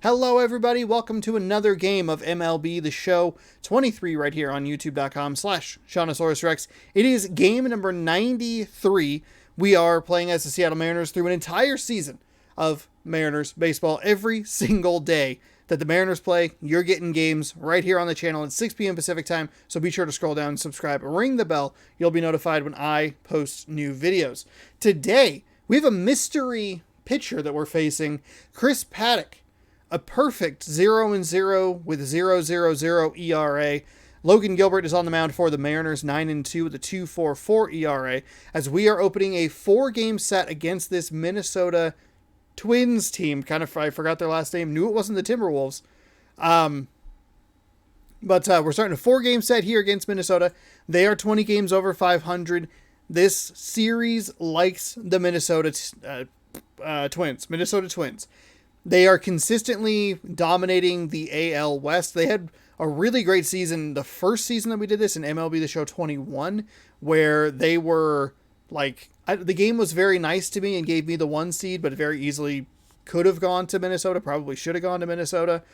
Hello, everybody. Welcome to another game of MLB The Show 23 right here on youtube.com/Shaunosaurus Rex. It is game number 93. We are playing as the Seattle Mariners through an entire season of Mariners baseball. Every single day that the Mariners play, you're getting games right here on the channel at 6 p.m. Pacific time. So be sure to scroll down, subscribe, ring the bell. You'll be notified when I post new videos. Today, we have a mystery pitcher that we're facing, Chris Paddock. A perfect 0-0 with 0.00 ERA. Logan Gilbert is on the mound for the Mariners, 9-2 with a 2.44 ERA, as we are opening a 4-game set against this Minnesota Twins team. I forgot their last name. Knew it wasn't the Timberwolves. But we're starting a 4-game set here against Minnesota. They are 20 games over 500. This series likes the Minnesota Twins. They are consistently dominating the AL West. They had a really great season the first season that we did this in MLB The Show 21, where they were the game was very nice to me and gave me the 1 seed, but very easily could have gone to Minnesota, probably should have gone to Minnesota.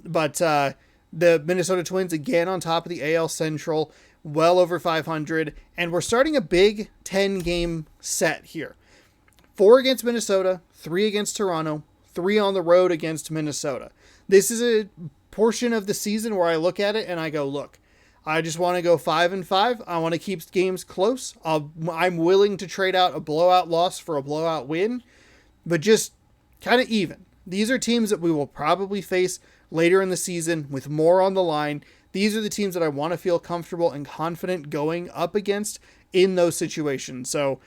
But the Minnesota Twins again on top of the AL Central, well over 500, and we're starting a big 10-game set here. 4 against Minnesota, 3 against Toronto, 3 on the road against Minnesota. This is a portion of the season where I look at it and I go, look, I just want to go 5-5. I want to keep games close. I'm willing to trade out a blowout loss for a blowout win, but just kind of even. These are teams that we will probably face later in the season with more on the line. These are the teams that I want to feel comfortable and confident going up against in those situations. So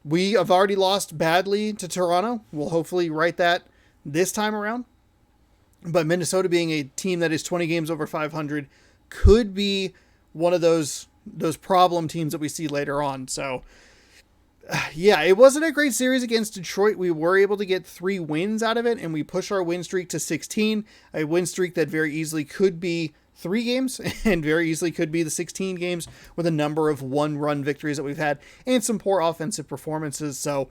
we have already lost badly to Toronto. We'll hopefully right that this time around. But Minnesota, being a team that is 20 games over 500, could be one of those problem teams that we see later on. So yeah, it wasn't a great series against Detroit. We were able to get 3 wins out of it, and we push our win streak to 16, a win streak that very easily could be 3 games and very easily could be the 16 games with a number of 1-run victories that we've had and some poor offensive performances. So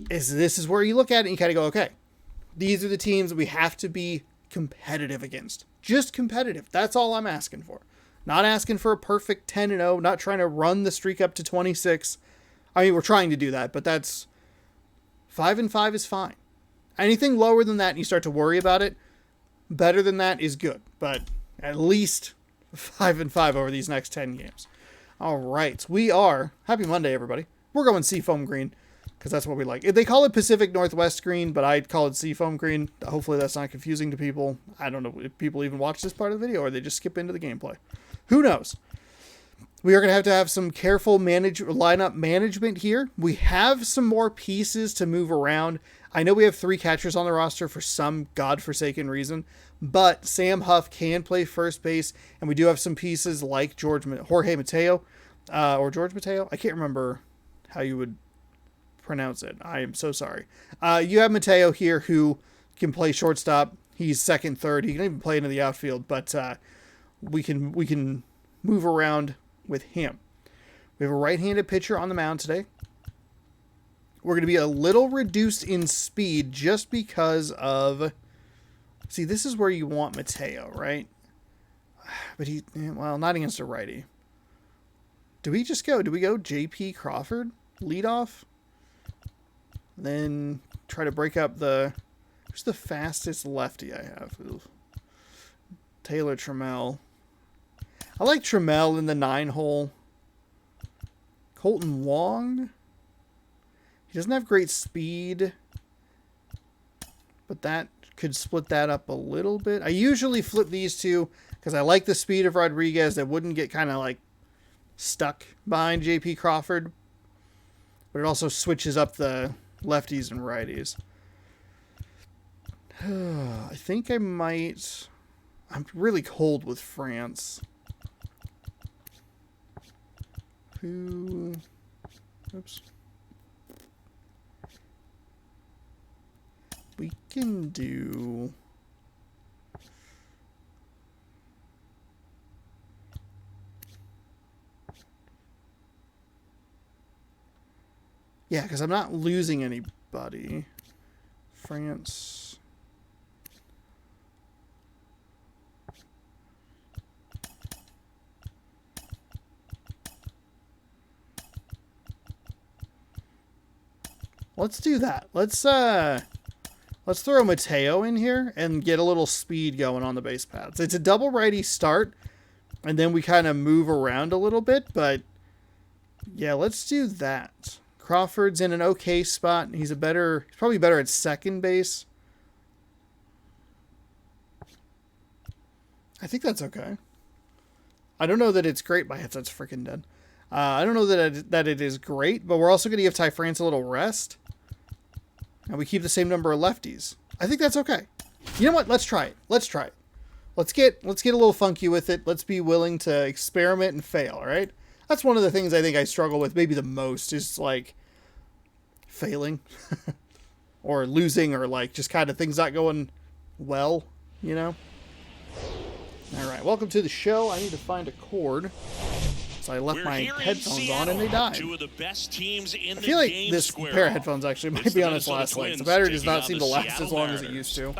this is where you look at it and you kind of go, okay, these are the teams that we have to be competitive against. Just competitive. That's all I'm asking for. Not asking for a perfect 10-0, not trying to run the streak up to 26. I mean, we're trying to do that, but that's 5-5 is fine. Anything lower than that and you start to worry about it, better than that is good, but at least 5-5 over these next 10 games. All right, happy Monday, everybody. We're going Seafoam Green because that's what we like. They call it Pacific Northwest Green, but I call it Seafoam Green. Hopefully that's not confusing to people. I don't know if people even watch this part of the video or they just skip into the gameplay. Who knows? We are going to have some careful lineup management here. We have some more pieces to move around. I know we have 3 catchers on the roster for some godforsaken reason, but Sam Huff can play first base, and we do have some pieces like Jorge Mateo, or George Mateo. I can't remember how you would pronounce it. I am so sorry. You have Mateo here who can play shortstop. He's second, third. He can even play into the outfield, but we can move around with him. We have a right-handed pitcher on the mound today. We're going to be a little reduced in speed just because of... See, this is where you want Mateo, right? But not against a righty. Do we go J.P. Crawford? Lead off? Then try to break up who's the fastest lefty I have? Oof. Taylor Trammell. I like Trammell in the 9-hole. Colton Wong. He doesn't have great speed, but that could split that up a little bit. I usually flip these two because I like the speed of Rodriguez that wouldn't get kind of like stuck behind J.P. Crawford, but it also switches up the lefties and righties. I think I might... I'm really cold with France. Oops. We can do... Yeah, because I'm not losing anybody. France. Let's do that. Let's throw Mateo in here and get a little speed going on the base paths. It's a double righty start, and then we kind of move around a little bit, but yeah, let's do that. Crawford's in an okay spot. He's probably better at second base. I think that's okay. I don't know that it's great. My headset's freaking dead. I don't know that it is great, but we're also going to give Ty France a little rest. And we keep the same number of lefties. I think that's okay. You know what? Let's try it. Let's try it. Let's get a little funky with it. Let's be willing to experiment and fail, all right? That's one of the things I think I struggle with maybe the most is like failing or losing or like just kind of things not going well, you know? All right, welcome to the show. I need to find a cord. So I left my headphones on and they died. Two of the best teams in I feel like this pair of headphones actually might be on its last leg. The battery does not seem to last as long as it used to.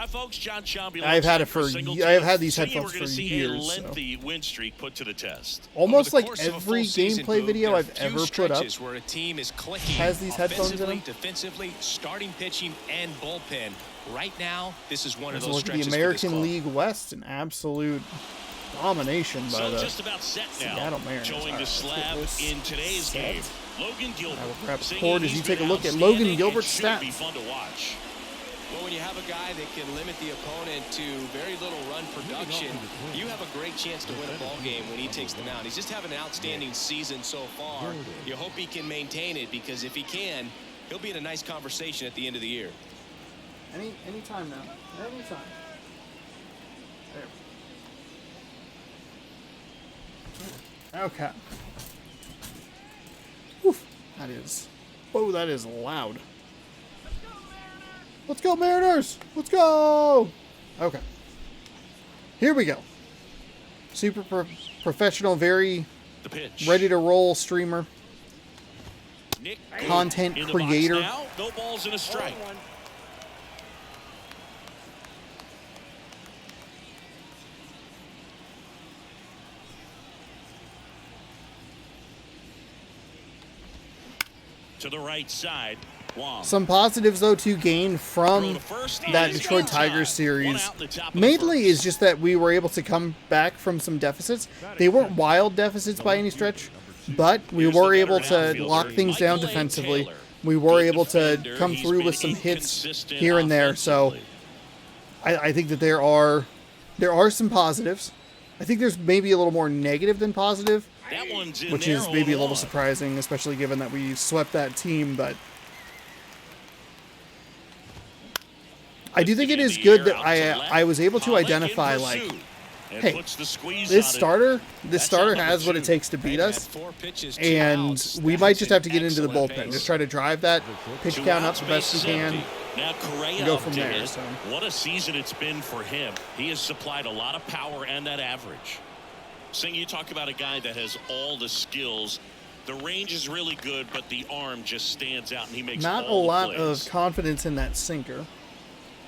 I've had these headphones for years. So. Almost like every gameplay video I've ever put up has these headphones in them. Defensively, starting pitching and bullpen. Right now, this is one of those look at the American League West, an absolute domination by the Seattle Mariners. Showing the slab in today's game. Logan Gilbert. I will grab a cord as you take a look at Logan Gilbert's stats. Be fun to watch. Well, when you have a guy that can limit the opponent to very little run production, you have a great chance to win a ball game when he takes the mound. He's just having an outstanding season so far. You hope he can maintain it because if he can, he'll be in a nice conversation at the end of the year. Any time now. Any time. There. Okay. Oof. That is loud. Let's go, Mariners! Let's go! Okay. Here we go. Super professional, very ready to roll streamer. Content creator. No balls and a strike. To the right side. Some positives, though, to gain from that Detroit Tigers series mainly is just that we were able to come back from some deficits. They weren't wild deficits by any stretch, but we were able to lock things down defensively. We were able to come through with some hits here and there. So I think that there are some positives. I think there's maybe a little more negative than positive, which is maybe a little surprising, especially given that we swept that team, but I do think it is good that I was able to identify, like, hey, this starter has what it takes to beat us, and we might just have to get into the bullpen, just try to drive that pitch count up the best we can, and go from there. So. What a season it's been for him. He has supplied a lot of power and that average. Sing, you talk about a guy that has all the skills. The range is really good, but the arm just stands out, and he makes not a lot of confidence in that sinker.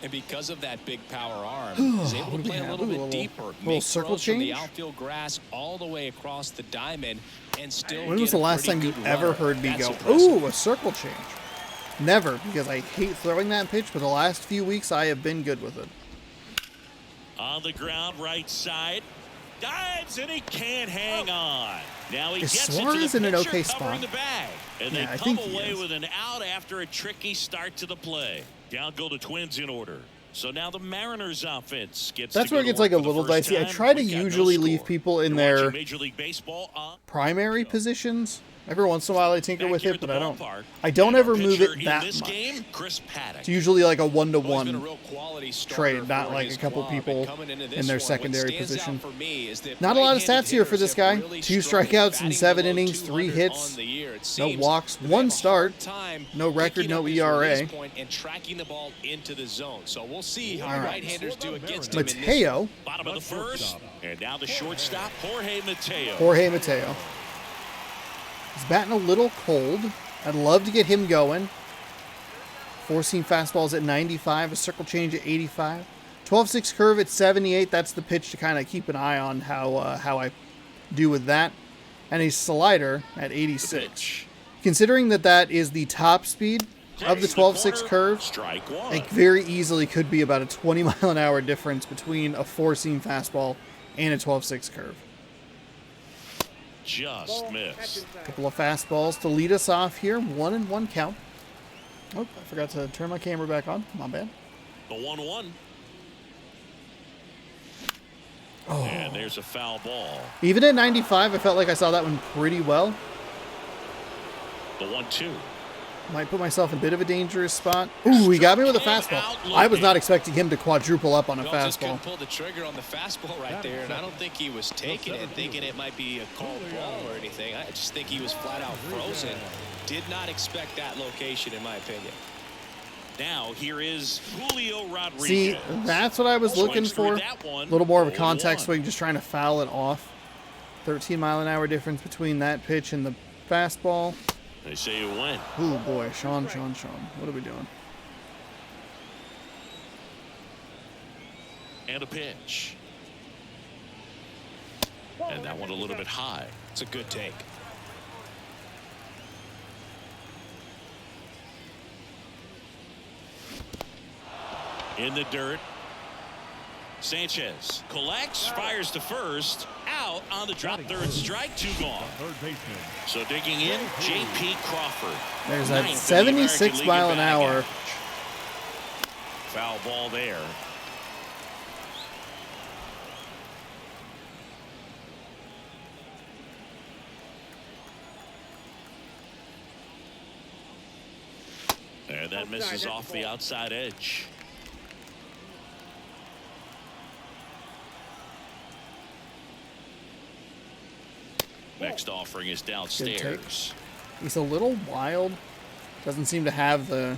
And because of that big power arm, he's able to play a little bit deeper. Little circle change? From the outfield grass all the way across the diamond and still. When was the last time you ever heard me go, ooh, a circle change? Never, because I hate throwing that pitch, but the last few weeks I have been good with it. On the ground, right side. Dives, and he can't hang on. Now he gets Suarez into the in an okay spot. The bag, and yeah, they come away with an out after a tricky start to the play. Down go the Twins in order. So now the Mariners offense gets. That's where it gets like a little dicey. I try to usually leave people in their primary positions. Every once in a while I tinker with it, but I don't ever move it that much. It's usually like a 1-to-1 trade, not like a couple people in their secondary position. Not a lot of stats here for this guy. 2 strikeouts in 7 innings, 3 hits, no walks, 1 start, no record, no ERA. All right. Mateo. Bottom of the first, and now the shortstop, Jorge Mateo. He's batting a little cold. I'd love to get him going. 4-seam fastballs at 95, a circle change at 85. 12-6 curve at 78. That's the pitch to kind of keep an eye on how I do with that. And a slider at 86. Considering that is the top speed, of the 12-6 curve, Strike one. it very easily could be about a 20-mile-an-hour difference between a 4-seam fastball and a 12-6 curve. Just missed. A couple of fastballs to lead us off here. 1-1 count. Oh, I forgot to turn my camera back on. My bad. The 1-1. Oh. And there's a foul ball. Even at 95, I felt like I saw that one pretty well. The 1-2. Might put myself in a bit of a dangerous spot. Ooh, he got me with a fastball. I was not expecting him to quadruple up on a Just fastball. couldn't pull the trigger on the fastball right there, and I don't think he was taking it, thinking it might be a called ball or anything. I just think he was flat out frozen. Did not expect that location, in my opinion. Now here is Julio Rodriguez. See, that's what I was looking Swings through for. that one. A little more of a 0-1. contact swing, just trying to foul it off. 13-mile-an-hour difference between that pitch and the fastball. They say it went. Ooh, boy. Sean. What are we doing? And a pitch. And that one a little bit high. It's a good take. In the dirt. Sanchez collects, fires to first, out on the drop, third strike, 2 gone. So digging in, J.P. Crawford. There's that Ninth in the American 76 League mile in an batting hour. average. Foul ball there. And that misses off the outside edge. Next offering is downstairs. He's a little wild. Doesn't seem to have the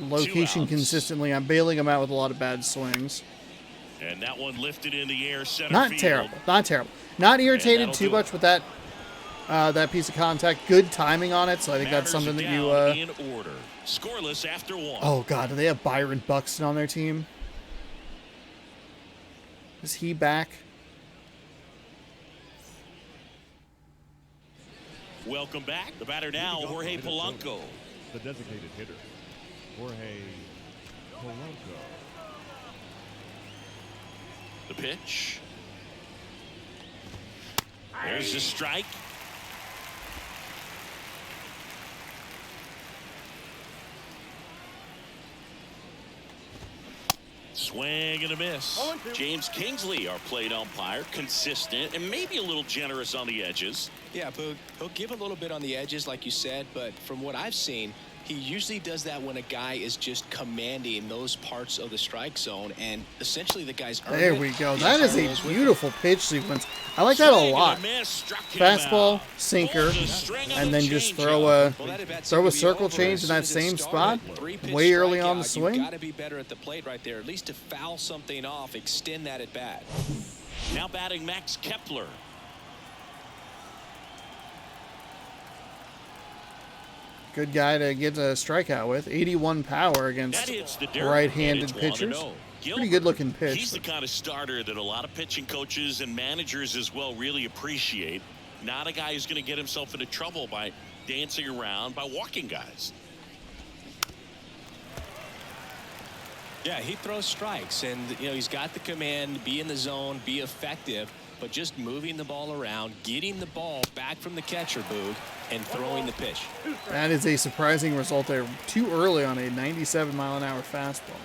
location outs. consistently. I'm bailing him out with a lot of bad swings. And that one lifted in the air, center Not field. terrible. Not terrible. Not irritated that'll too do much it. with that piece of contact. Good timing on it, so I think that's Mariners something that down you... in order. Scoreless after 1. Oh, God. Do they have Byron Buxton on their team? Is he back? Welcome back. The batter now, Jorge Polanco. The designated hitter, Jorge Polanco. The pitch. There's the strike. Swing and a miss. James Kingsley, our plate umpire, consistent and maybe a little generous on the edges. Yeah, Boog, he'll give a little bit on the edges, like you said, but from what I've seen, he usually does that when a guy is just commanding those parts of the strike zone, and essentially the guy's earned There it. we go. He That is rolls a with it. beautiful pitch sequence. I like that a Swing lot. and a miss, struck him Fastball, out. sinker, Pulls a string of and a then just changeup. throw Well, that at bat a seemed to be circle over change as in that soon as same it spot started. Three-pitch way early on the strikeout. swing. You've got to be better at the plate right there, at least to foul something off, extend that at bat. Now batting Max Kepler. Good guy to get a strikeout with. 81 power against That hits the dirt. right-handed It's 1-0. pitchers. Gilbert, Pretty good looking pitch. He's the kind of starter that a lot of pitching coaches and managers as well really appreciate. Not a guy who's going to get himself into trouble by dancing around, by walking guys. Yeah, he throws strikes, and he's got the command, be in the zone, be effective, but just moving the ball around, getting the ball back from the catcher, Boog, and throwing the pitch. That is a surprising result there. Too early on a 97-mile-an-hour fastball.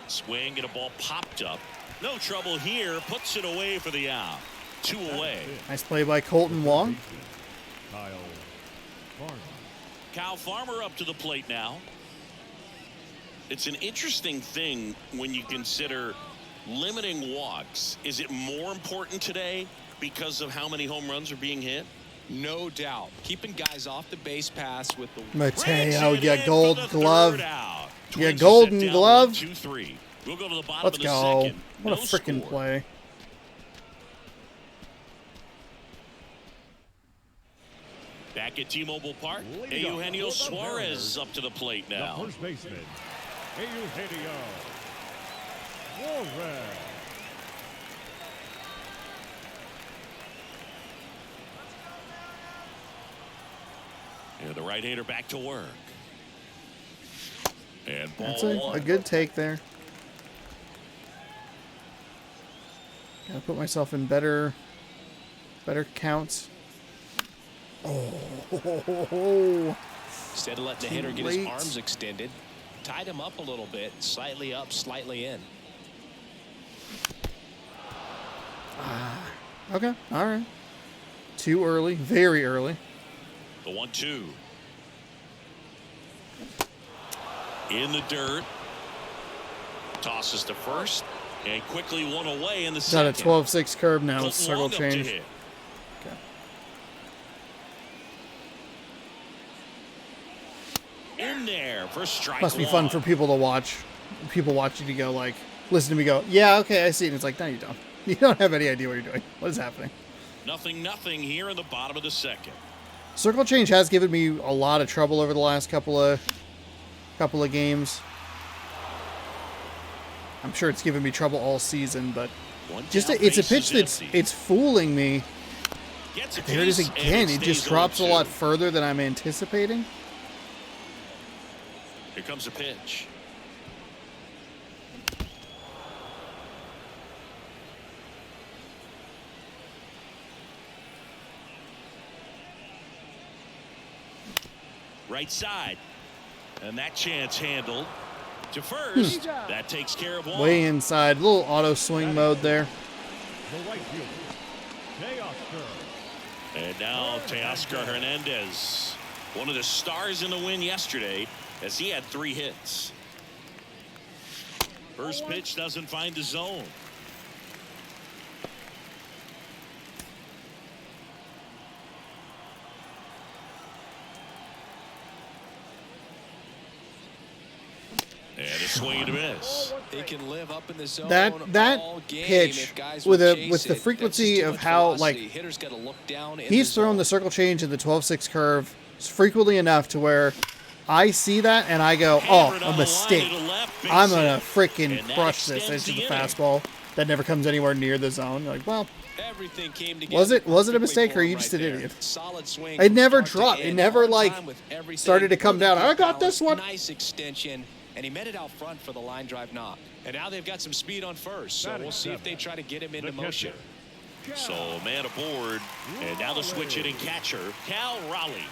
Swing and a ball popped up. No trouble here. Puts it away for the out. 2 away. Nice play by Colton Wong. Kyle Farmer. Kyle Farmer up to the plate now. It's an interesting thing when you consider limiting walks. Is it more important today because of how many home runs are being hit? No doubt. Keeping guys off the base paths with the... Mateo, Brings it you in gold for the glove. third out. You Twins golden set down glove. 1-2-3. We'll go to the bottom Let's of the go. second. What a No freaking score. play. Back at T-Mobile Park, Lead off Eugenio for the Suarez Mariners. up to the plate The now. first baseman, Eugenio Suarez. And the right-hander back to work. And ball That's one. a good take there. Gotta put myself in better counts. Oh. Instead of letting the hitter get his arms extended, tied him up a little bit, slightly up, slightly in. Okay, all right. Too early, very early. The 1-2. In the dirt. Tosses to first. And quickly one away in the second. Got a 12-6 curve now. Colton Circle Long up to change. hit. Okay. In there for strike Must be one. fun for people to watch. People watching to go like, listen to me go, yeah, okay, I see it. And it's like, no, you don't. You don't have any idea what you're doing. What is happening? 0-0 here in the bottom of the second. Circle change has given me a lot of trouble over the last couple of games. I'm sure it's given me trouble all season, but just it's a pitch it's fooling me. There it is again. It just drops a lot further than I'm anticipating. Here comes a pitch. Right side. And that chance handled to first. That takes care of one. Way inside. Little auto swing mode there. The right fielder, Teoscar. And now Teoscar Hernandez, one of the stars in the win yesterday, as he had 3 hits. First pitch doesn't find the zone. And a swing and a miss. He can live up in the zone That all game pitch if guys with will the chase it. frequency That's just too of much how velocity. like Hitters got to look down in he's the thrown zone. the circle change and the 12-6 curve frequently enough to where I see that and I go, oh, a mistake. I'm gonna freaking crush this into the fastball that never comes anywhere near the zone. You're like, well, Everything came together. was it a mistake or are you just an idiot? It never dropped. It never like started to come down. I got this one. Nice extension, and he met it out front for the line drive knock. And now they've got some speed on first, so we'll see if they try to get him into motion. So man aboard, and now the switch hitting catcher, Cal Raleigh.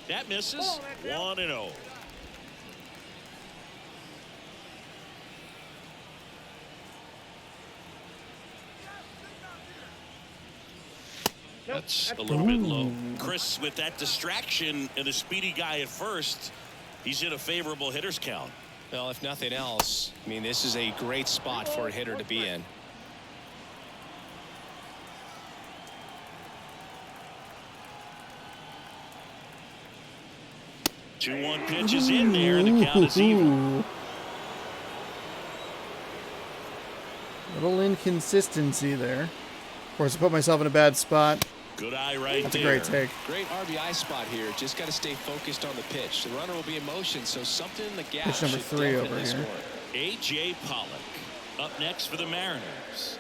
That misses. 1-0. That's a little bit low. Chris, with that distraction and the speedy guy at first, he's in a favorable hitter's count. Well, if nothing else, I mean, this is a great spot for a hitter to be in. Two 1 pitch is in there, and the count is even. Little inconsistency there. Of course, I put myself in a bad spot. Good eye right That's there. a great take. Great RBI spot here. Just got to stay focused on the pitch. The runner will be in motion, so something in the gap. Pitch number 3 over here. A.J. Pollock up next for the Mariners.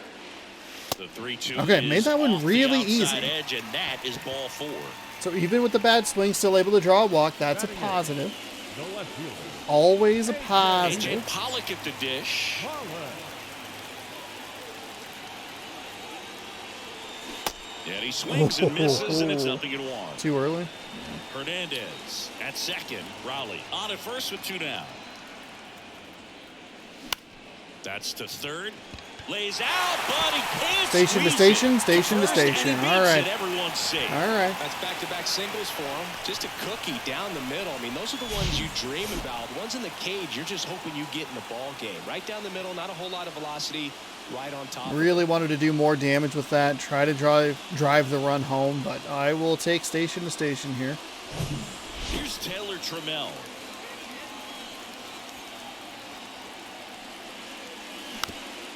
The 3-2. Okay, made that one really easy. Edge, and that is ball 4. So even with the bad swing, still able to draw a walk. That's a positive. The left fielder, Always a A.J. positive. Pollock at the dish. Pollock. And he swings and misses, and it's 0-1. Too early. Hernandez at second. Raleigh on at first with 2 down. That's to third. Lays out, but he can't Station to squeeze station, it. station to First, and he station. makes All right. it. Everyone's safe. All right. That's back-to-back singles for him. Just a cookie down the middle. I mean, those are the ones you dream about. The ones in the cage, you're just hoping you get in the ball game. Right down the middle, not a whole lot of velocity, right on top. Really wanted to do more damage with that. Try to drive the run home, but I will take station to station here. Here's Taylor Trammell.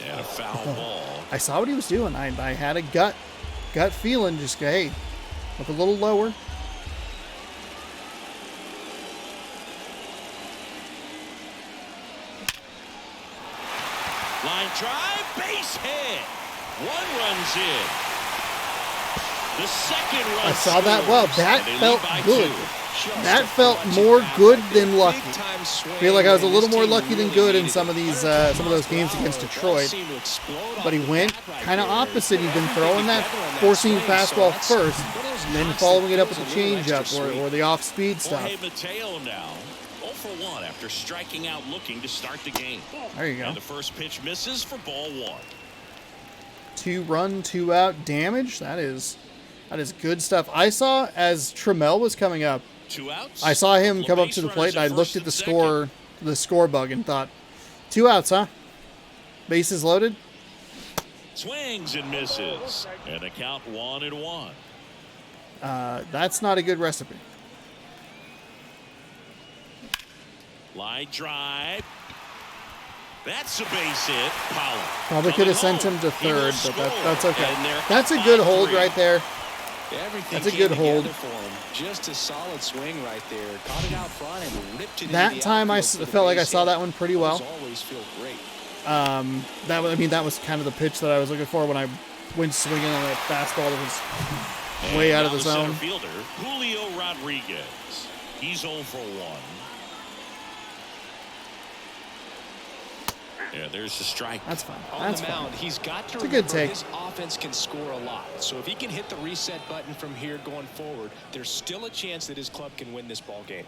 And a foul ball. I saw what he was doing. I had a gut feeling. Just go, hey, look a little lower. Line drive, base hit. One runs in. The second run. I saw that. Well, that and they felt lead by good. 2. That felt more good than lucky. I feel like I was a little more lucky than good in some of those games against Detroit. But he went kind of opposite. He's been throwing that four-seam fastball first, and then following it up with the changeup or the off-speed stuff. Jorge Mateo now 0 for 1 after striking out looking to start the game. There you go. And the first pitch misses for ball 1. 2-run, 2-out damage. That is good stuff. I saw as Trammell was coming up, 2 outs. I saw him come up to the plate, and I looked at the score bug, and thought, 2 outs, huh? Bases loaded. Swings and misses, and a count 1-1. That's not a good recipe. Line drive. That's a base hit. Pollard. Probably could have sent him to third, but that's okay. That's a good hold right there. Everything That's a good hold. for him. Just a solid swing right there. Caught it out front and ripped it into That the time I outfield for the felt like I base saw hit. that one pretty well. Those always feel great. That was kind of the pitch that I was looking for when I went swinging on that fastball that was way out of the zone. Center fielder, Julio Rodriguez. He's 0 for 1. Yeah, there's the strike. That's fine. On That's the fine. mound, he's got to It's a good remember take. his offense can score a lot. So if he can hit the reset button from here going forward, there's still a chance that his club can win this ball game.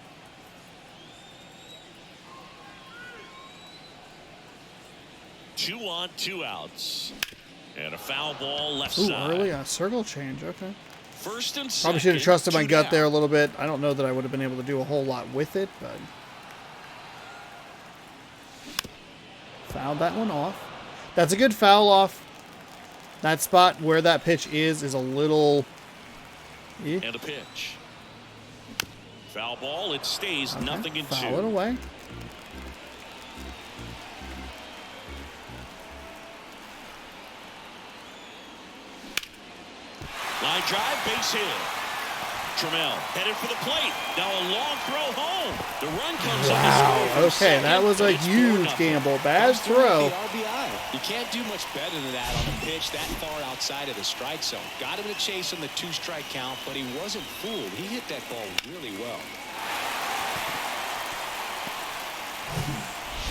Two on, 2 outs. And a foul ball left Ooh, side. early a circle change. Okay. First and second. Probably should have trusted my 2 gut down. there a little bit. I don't know that I would have been able to do a whole lot with it, but fouled that one off. That's a good foul off. That spot where that pitch is a little. And a pitch. Foul ball. It stays Okay, nothing in 2. foul it away. Line drive, base hit. Trammell headed for the plate. Now a long throw home. The run comes up to score Wow. from Okay, second, that was a and it's huge 4-0. gamble. Bad throw. The RBI. You can't do much better than that on a pitch that far outside of the strike zone. Got him to chase on the 2-strike count, but he wasn't fooled. He hit that ball really well.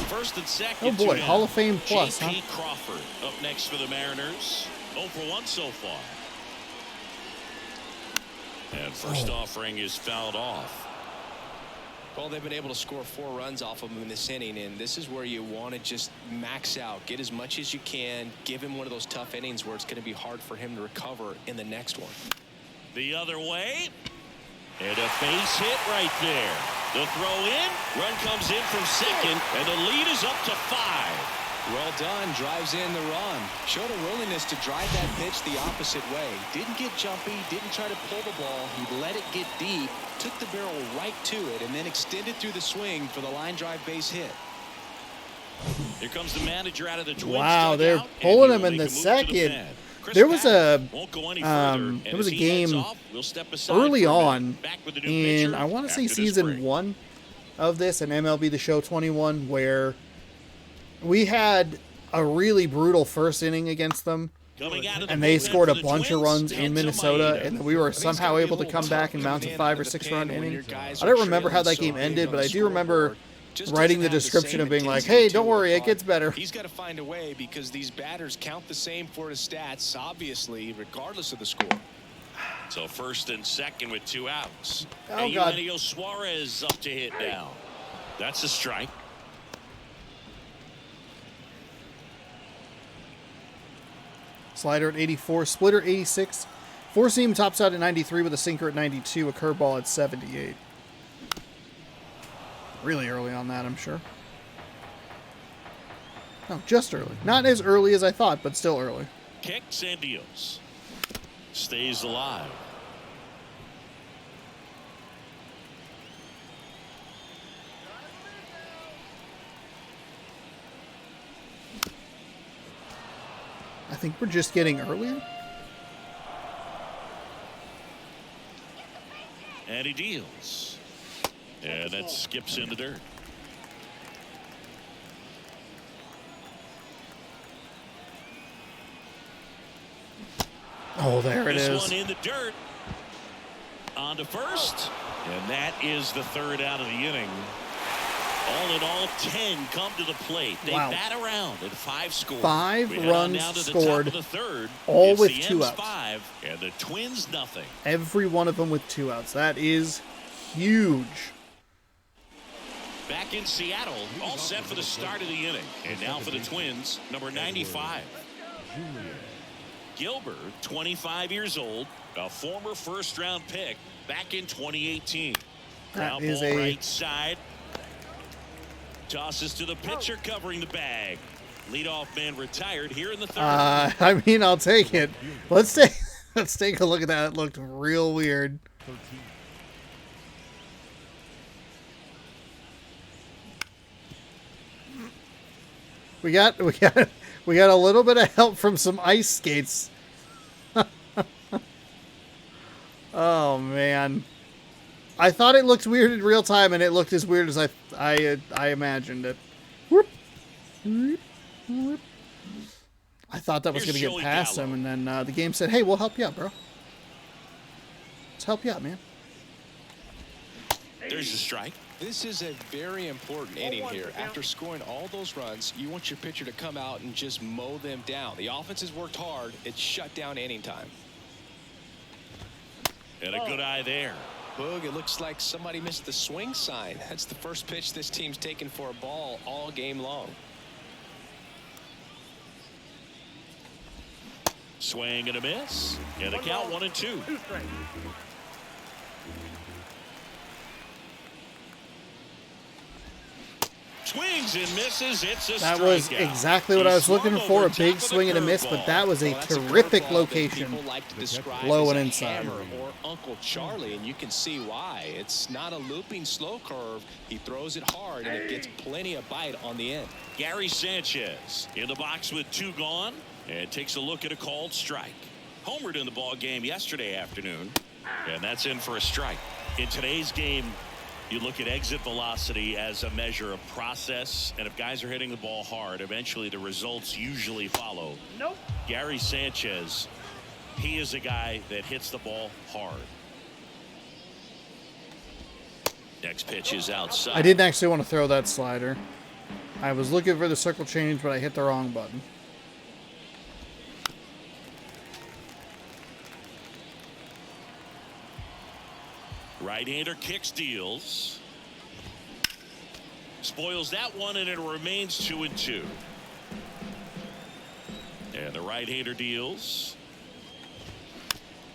First and second. Oh boy, 2 down. Hall of Fame plus, J.P. huh? Crawford up next for the Mariners. 0 for 1 so far. And first offering is fouled off. Well, they've been able to score 4 runs off of him in this inning, and this is where you want to just max out. Get as much as you can. Give him one of those tough innings where it's going to be hard for him to recover in the next one. The other way. And a base hit right there. The throw in. Run comes in from second, and the lead is up to 5. Well done. Drives in the run. Showed a willingness to drive that pitch the opposite way. Didn't get jumpy. Didn't try to pull the ball. He let it get deep. Took the barrel right to it and then extended through the swing for the line drive base hit. Here comes the manager out of the Twins Wow, they're dugout, and pulling he him will in make the a move to the second. pad. Chris There was Paddock a, won't go any further, and there was as a he heads game off, we'll step aside early for a minute. on Back with the new in, pitcher I want to say after this season break. 1 of this, and MLB The Show 21, where we had a really brutal first inning against them. Coming out of the And they bullpen scored for a the bunch of Twins, runs in Kenta Minnesota, Maeda. and we were somehow able to come back and mount a 5 or 6 run inning. I don't remember how that game ended, but I do remember writing the description of being like, hey, don't worry, it gets better. He's got to find a way because these batters count the same for his stats, obviously, regardless of the score. So first and second with 2 outs. Oh, And God. Eugenio Suarez up to hit now. That's a strike. Slider at 84, splitter 86, four seam tops out at 93 with a sinker at 92, a curveball at 78. Really early on that, I'm sure. No, just early. Not as early as I thought, but still early. Kicks and deals. Stays alive. I think we're just getting earlier. And he deals. And that skips in the dirt. Oh, there it This is. one in the dirt. On to first. And that is the third out of the inning. All in all, 10 come to the plate. They bat around at 5 scores. 5 runs down to scored, the top of the third. all It's with the 2 M's outs. 5 and the Twins nothing. Every one of them with 2 outs. That is huge. Back in Seattle, all set for the start of the inning. And now for the Twins, number 95. Gilbert, 25 years old, a former first-round pick back in 2018. Ground is ball a right side. Tosses to the pitcher covering the bag. Leadoff man retired here in the third. I mean, I'll take it. Let's take a look at that. It looked real weird. We got a little bit of help from some ice skates. Oh man. I thought it looked weird in real time, and it looked as weird as I imagined it. Whoop. Whoop. Whoop. I thought that was going to get past him, and then the game said, "Hey, we'll help you out, bro. Let's help you out, man." There's a strike. This is a very important inning here. After scoring all those runs, you want your pitcher to come out and just mow them down. The offense has worked hard. It's shut down inning time. And a good eye there. Boog, it looks like somebody missed the swing sign. That's the first pitch this team's taken for a ball all game long. Swing and a miss. And the count 1-2. Swings and misses. It's a That was strikeout. exactly what I was looking for, a big swing and a miss, but that was a terrific location. Low and inside. Or Uncle Charlie, and you can see why. It's not a looping slow curve. He throws it hard, and it gets plenty of bite on the end. Gary Sanchez in the box with 2 gone, and takes a look at a called strike. Homered in the ball game yesterday afternoon, and that's in for a strike. In today's game, you look at exit velocity as a measure of process, and if guys are hitting the ball hard, eventually the results usually follow. Nope. Gary Sanchez, he is a guy that hits the ball hard. Next pitch is outside. I didn't actually want to throw that slider. I was looking for the circle change, but I hit the wrong button. Right-hander kicks, deals. Spoils that one, and it remains 2-2. And the right-hander deals.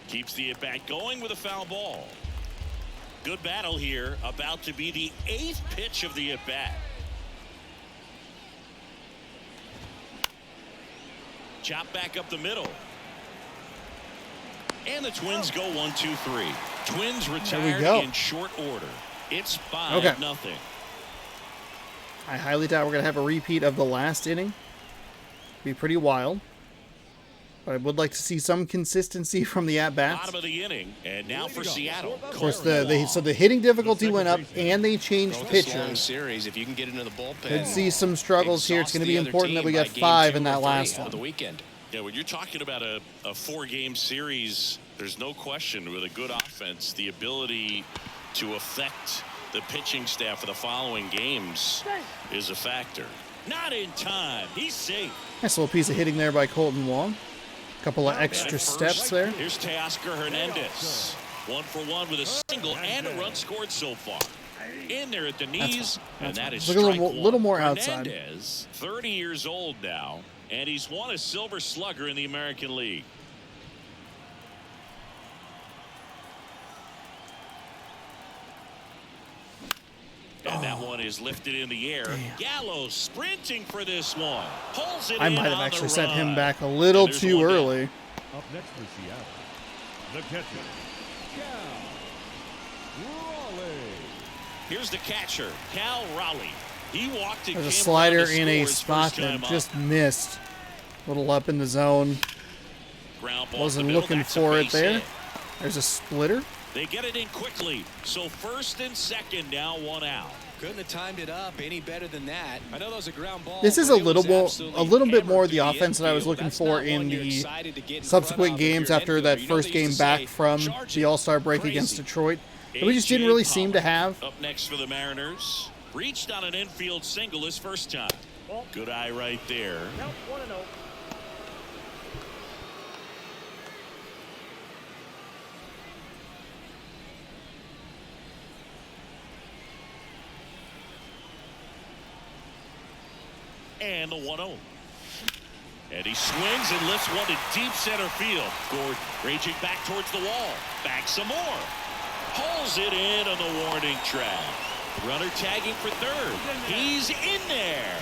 Keeps the at-bat going with a foul ball. Good battle here. About to be the 8th pitch of the at-bat. Chop back up the middle. And the Twins go 1-2-3. Twins retired in short order. It's 5-0. I highly doubt we're going to have a repeat of the last inning. Be pretty wild. But I would like to see some consistency from the at-bats. Bottom of the inning, and now for Seattle. Of course, so the hitting difficulty went up, and they changed pitchers. Series, if you can get into the bullpen. Could see some struggles here. It's going to be important that we got 5 in that last one. The weekend. Yeah, when you're talking about a 4-game series, there's no question with a good offense, the ability to affect the pitching staff for the following games is a factor. Not in time. He's safe. Nice little piece of hitting there by Colton Wong. A couple of extra steps there. Here's Teoscar Hernandez. 1 for 1 with a single and a run scored so far. In there at the knees, and that is Look strike a little more outside. Hernandez, 30 years old now, and he's won a Silver Slugger in the American League. And that one is lifted in the air. Damn. Gallo sprinting for this one. Pulls it I in might have on the actually sent him run. back a little And there's too one down. early. Up next for Seattle, the catcher, Cal Raleigh. Here's the catcher, Cal Raleigh. He walked and There's a came slider around to in a score his spot first that time up. just missed. A little up in the zone. Ground ball Wasn't to the middle, looking that's a for it base there. hit. There's a splitter. They get it in quickly. So first and second, now 1 out. Couldn't have timed it up any better than that. I know that was a ground ball. This is but a it little was bit more absolutely the hammered offense through that I was infield. looking That's for not in one you're the excited to get in subsequent front of if games you're after an that infielder. first They game used to back say, from "Charge the it." All-Star break Crazy. against Detroit that we just didn't really seem to have. Up next for the Mariners. Reached on an infield single his first time. Good eye right there. Nope, 1-0. And a 1-0. And he swings and lifts one to deep center field. Gord raging back towards the wall. Back some more. Pulls it in on the warning track. Runner tagging for third. He's in there.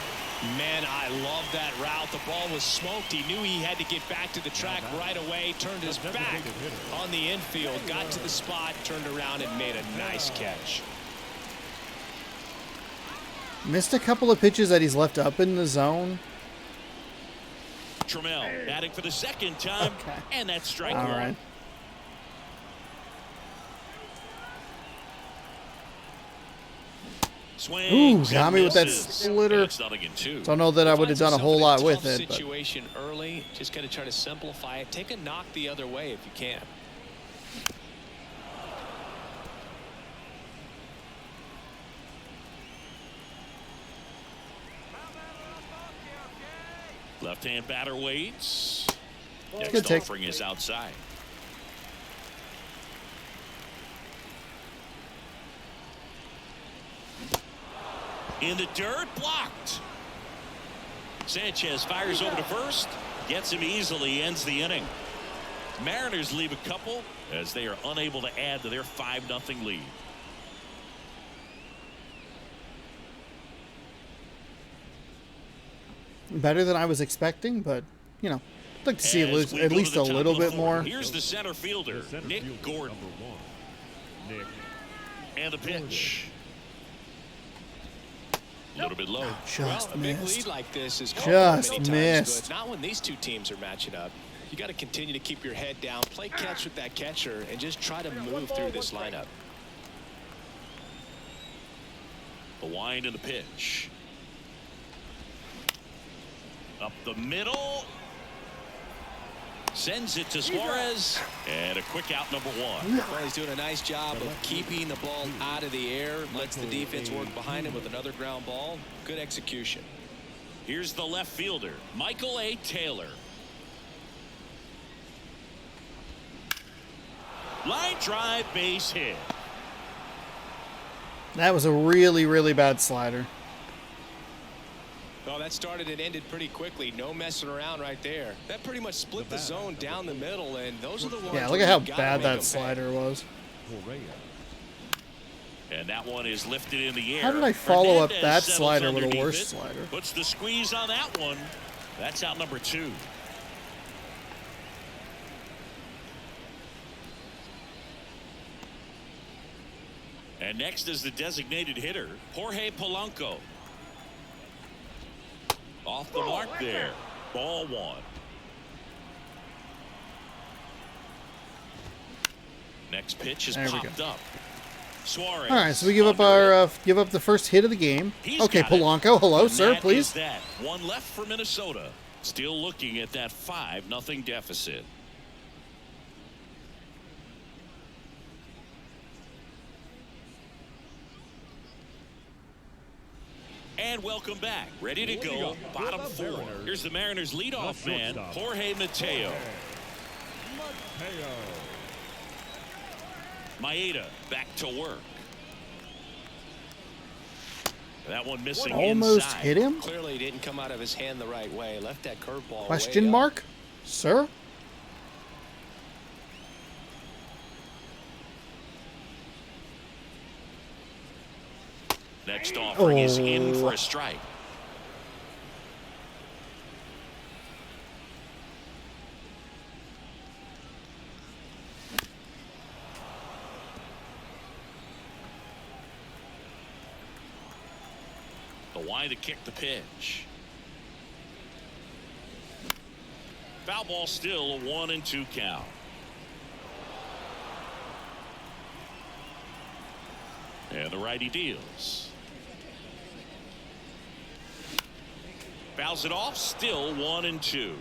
Man, I love that route. The ball was smoked. He knew he had to get back to the track right away. Turned his back on the infield. Got to the spot, turned around, and made a nice catch. Missed a couple of pitches that he's left up in the zone. Trammell batting for the second time. Okay. And that's strike All one. right. Swings Ooh, got and me with that misses. splitter. And it's nothing in two. Don't know that I would have done a whole lot with Tough it, but situation early. Just got to try to simplify it. Take a knock the other way if you can. Left-hand batter waits. Good Next take. offering is outside. In the dirt, blocked. Sanchez fires over to first. Gets him easily, ends the inning. Mariners leave a couple as they are unable to add to their 5-0 lead. better than I was expecting, but, you know, I'd like to see As we at go least to a the top little of the bit fourth, more. Here's the center fielder, The center Nick fielder, Gordon. number 1, Nick. And the pitch. A little bit low. Just A big missed. lead like this is Just many times, missed. but not when these two teams are matching up. You got to continue to keep your head down, play catch with that catcher, and just try to move through this lineup. The wind and the pitch. Up the middle. Sends it to Suarez. And a quick out, number 1. Well, he's doing a nice job of keeping the ball out of the air. Lets the defense work behind him with another ground ball. Good execution. Here's the left fielder, Michael A. Taylor. Line drive, base hit. That was a really, really bad slider. Well, that started and ended pretty quickly. No messing around right there. That pretty much split the zone down the middle, and those are the ones. Yeah, look where at how you gotta bad make that them pay. slider was. Correa. And that one is lifted in the air. How did I follow up Hernandez that settles slider with a underneath worse it. slider? Puts the squeeze on that one. That's out number 2. And next is the designated hitter, Jorge Polanco. Off the mark there. Ball 1. Next pitch is There we popped up. Suarez. All right, so we give up the first hit of the game. He's Okay, got it. Polanco, hello, And sir, that please. is that. One left for Minnesota. Still looking at that 5-0 deficit. And welcome back. Ready to go. Bottom 4. Here's the Mariners leadoff man, Jorge Mateo. Mateo. Maeda back to work. That one missing Almost inside. hit him? Clearly didn't come out of his hand the right way. Left that curveball. Question way up. mark? Sir? Next offering is in Oh. for a strike. The wind to kick the pitch. Foul ball, still a 1-2 count. And the righty deals. fouls it off. Still 1-2.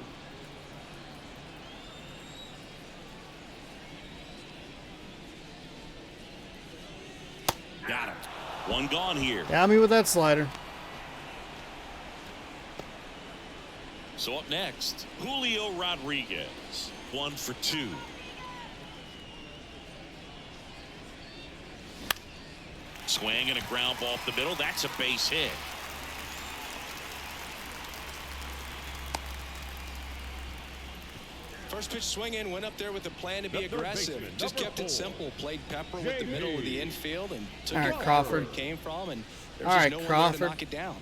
Got him. One gone here. Got me with that slider. So up next, Julio Rodriguez. 1 for 2. Swing and a ground ball up the middle. That's a base hit. First pitch swinging, went up there with a plan to be aggressive. Just kept it simple. Played pepper with the middle of the infield and took it Crawford. where it came from. And there's All right, just no Crawford. way to knock it down.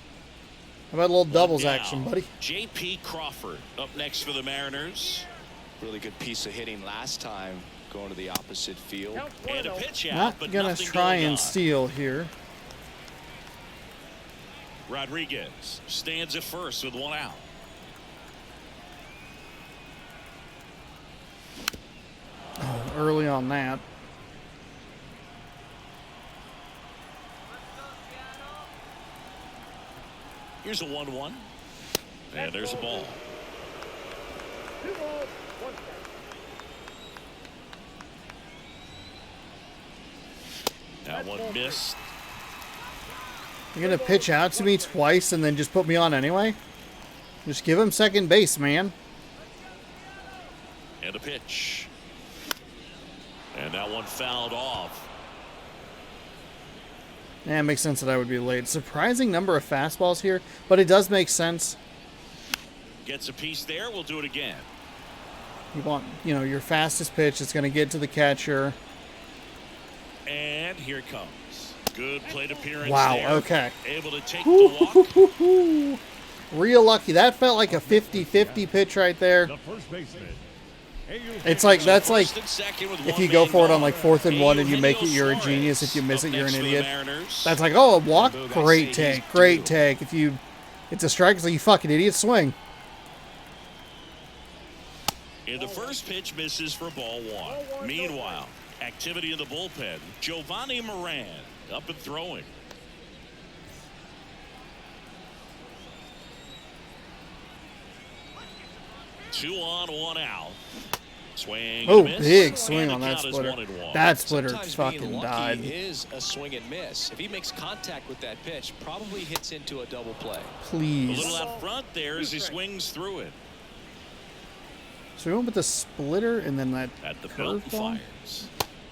How about a little doubles Down. action, buddy? J.P. Crawford up next for the Mariners. Really good piece of hitting last time, going to the opposite field. And a pitch out, Not but gonna nothing try going and on. steal here. Rodriguez stands at first with 1 out. Oh, early on that. Here's a 1-1. And there's a ball. That one missed. You're gonna pitch out to me twice and then just put me on anyway? Just give him second base, man. And a pitch. And that one fouled off. Yeah, it makes sense that I would be late. Surprising number of fastballs here, but it does make sense. Gets a piece there. We'll do it again. You want, your fastest pitch. It's going to get to the catcher. And here it comes. Good plate appearance Wow, there. okay. Able to take the walk. Real lucky. That felt like a 50-50 pitch right there. The first baseman. It's like, that's like, First and second with if one you go man for it on gone. like 4th and 1 and you make it, Eugenio you're a Suarez genius. If you miss up it, you're an next for the idiot. Mariners. That's like, oh, a walk? Boog, I Great say he's take. Great due. take. If it's a strike, it's like, you fucking idiot, swing. And the first pitch misses for ball 1. Meanwhile, activity in the bullpen. Giovanni Moran up and throwing. Two on, 1 out. Swing. Oh, and a miss. big swing And on the that count is splitter. 1-1. That splitter Sometimes fucking being lucky died. is a swing and miss. If he makes contact with that pitch, probably hits into a double play. A Please. little out front there as he swings through it. So we went with the splitter and then that At the belt and curveball. fires.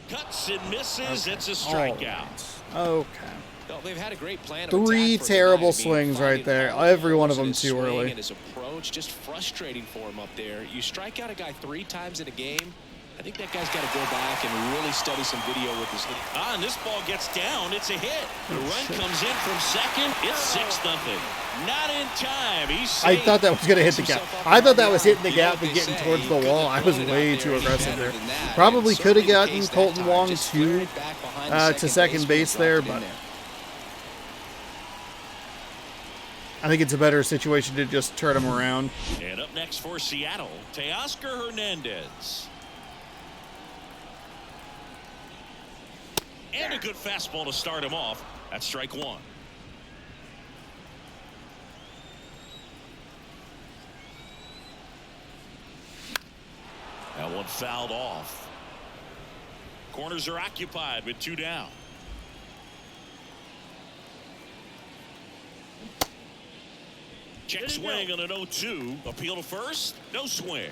Cuts and misses. Okay. It's a All strikeout. right. Okay. Well, they've had a great plan of 3 attack for terrible tonight. I mean, swings right finding there. all Every one of holes in them his too swing early. And his approach, just frustrating for him up there. You strike out a guy 3 times in a game. I think that guy's got to go back and really study some video with his. And this ball gets down. It's a hit. The run comes in from second. It's 6-0. Not in time. He's I safe. thought that was going to hit the gap. I thought that was hitting the gap and getting towards the wall. I was way too aggressive there. Probably could have gotten Colton Wong to second base there, but I think it's a better situation to just turn him around. And up next for Seattle, Teoscar Hernandez. And a good fastball to start him off. That's strike 1. That one fouled off. Corners are occupied with 2 down. Check swing on an 0-2. Appeal to first. No swing.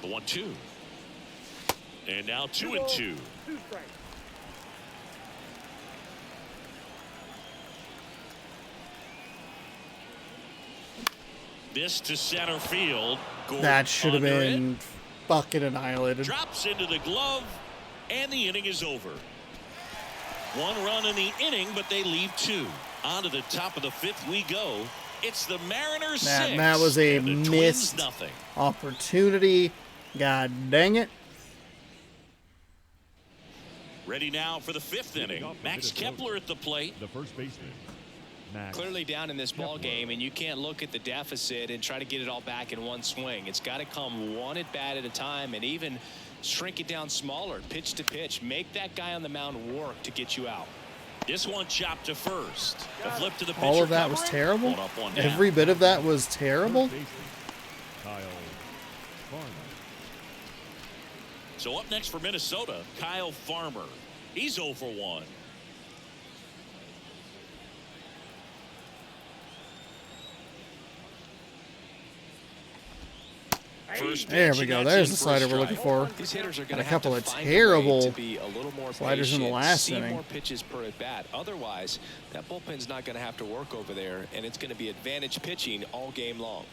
The 1-2. And now 2-2. This to center field. Gordon That should have under been it. fucking annihilated. Drops into the glove, and the inning is over. 1 run in the inning, but they leave 2. On to the top of the 5th we go. It's the Mariners 6. That was a and the Twins missed nothing. opportunity. God dang it. Ready now for the 5th inning. Max Kepler at the plate. The first baseman. Max. Clearly down in this ball game, and you can't look at the deficit and try to get it all back in one swing. It's got to come one at bat at a time, and even shrink it down smaller, pitch to pitch. Make that guy on the mound work to get you out. This one chopped to first. A flip to the pitcher. All of that was terrible? One up, one down. Every bit of that was terrible? Kyle Farmer. So up next for Minnesota, Kyle Farmer. He's 0 for 1. There we go. There's the slider we're looking for. These hitters are And going a to have couple to of find terrible a way to be a little more sliders in the patient, last see inning. more pitches per at bat. Otherwise, that bullpen's not going to have to work over there, and it's going to be advantage pitching all game long.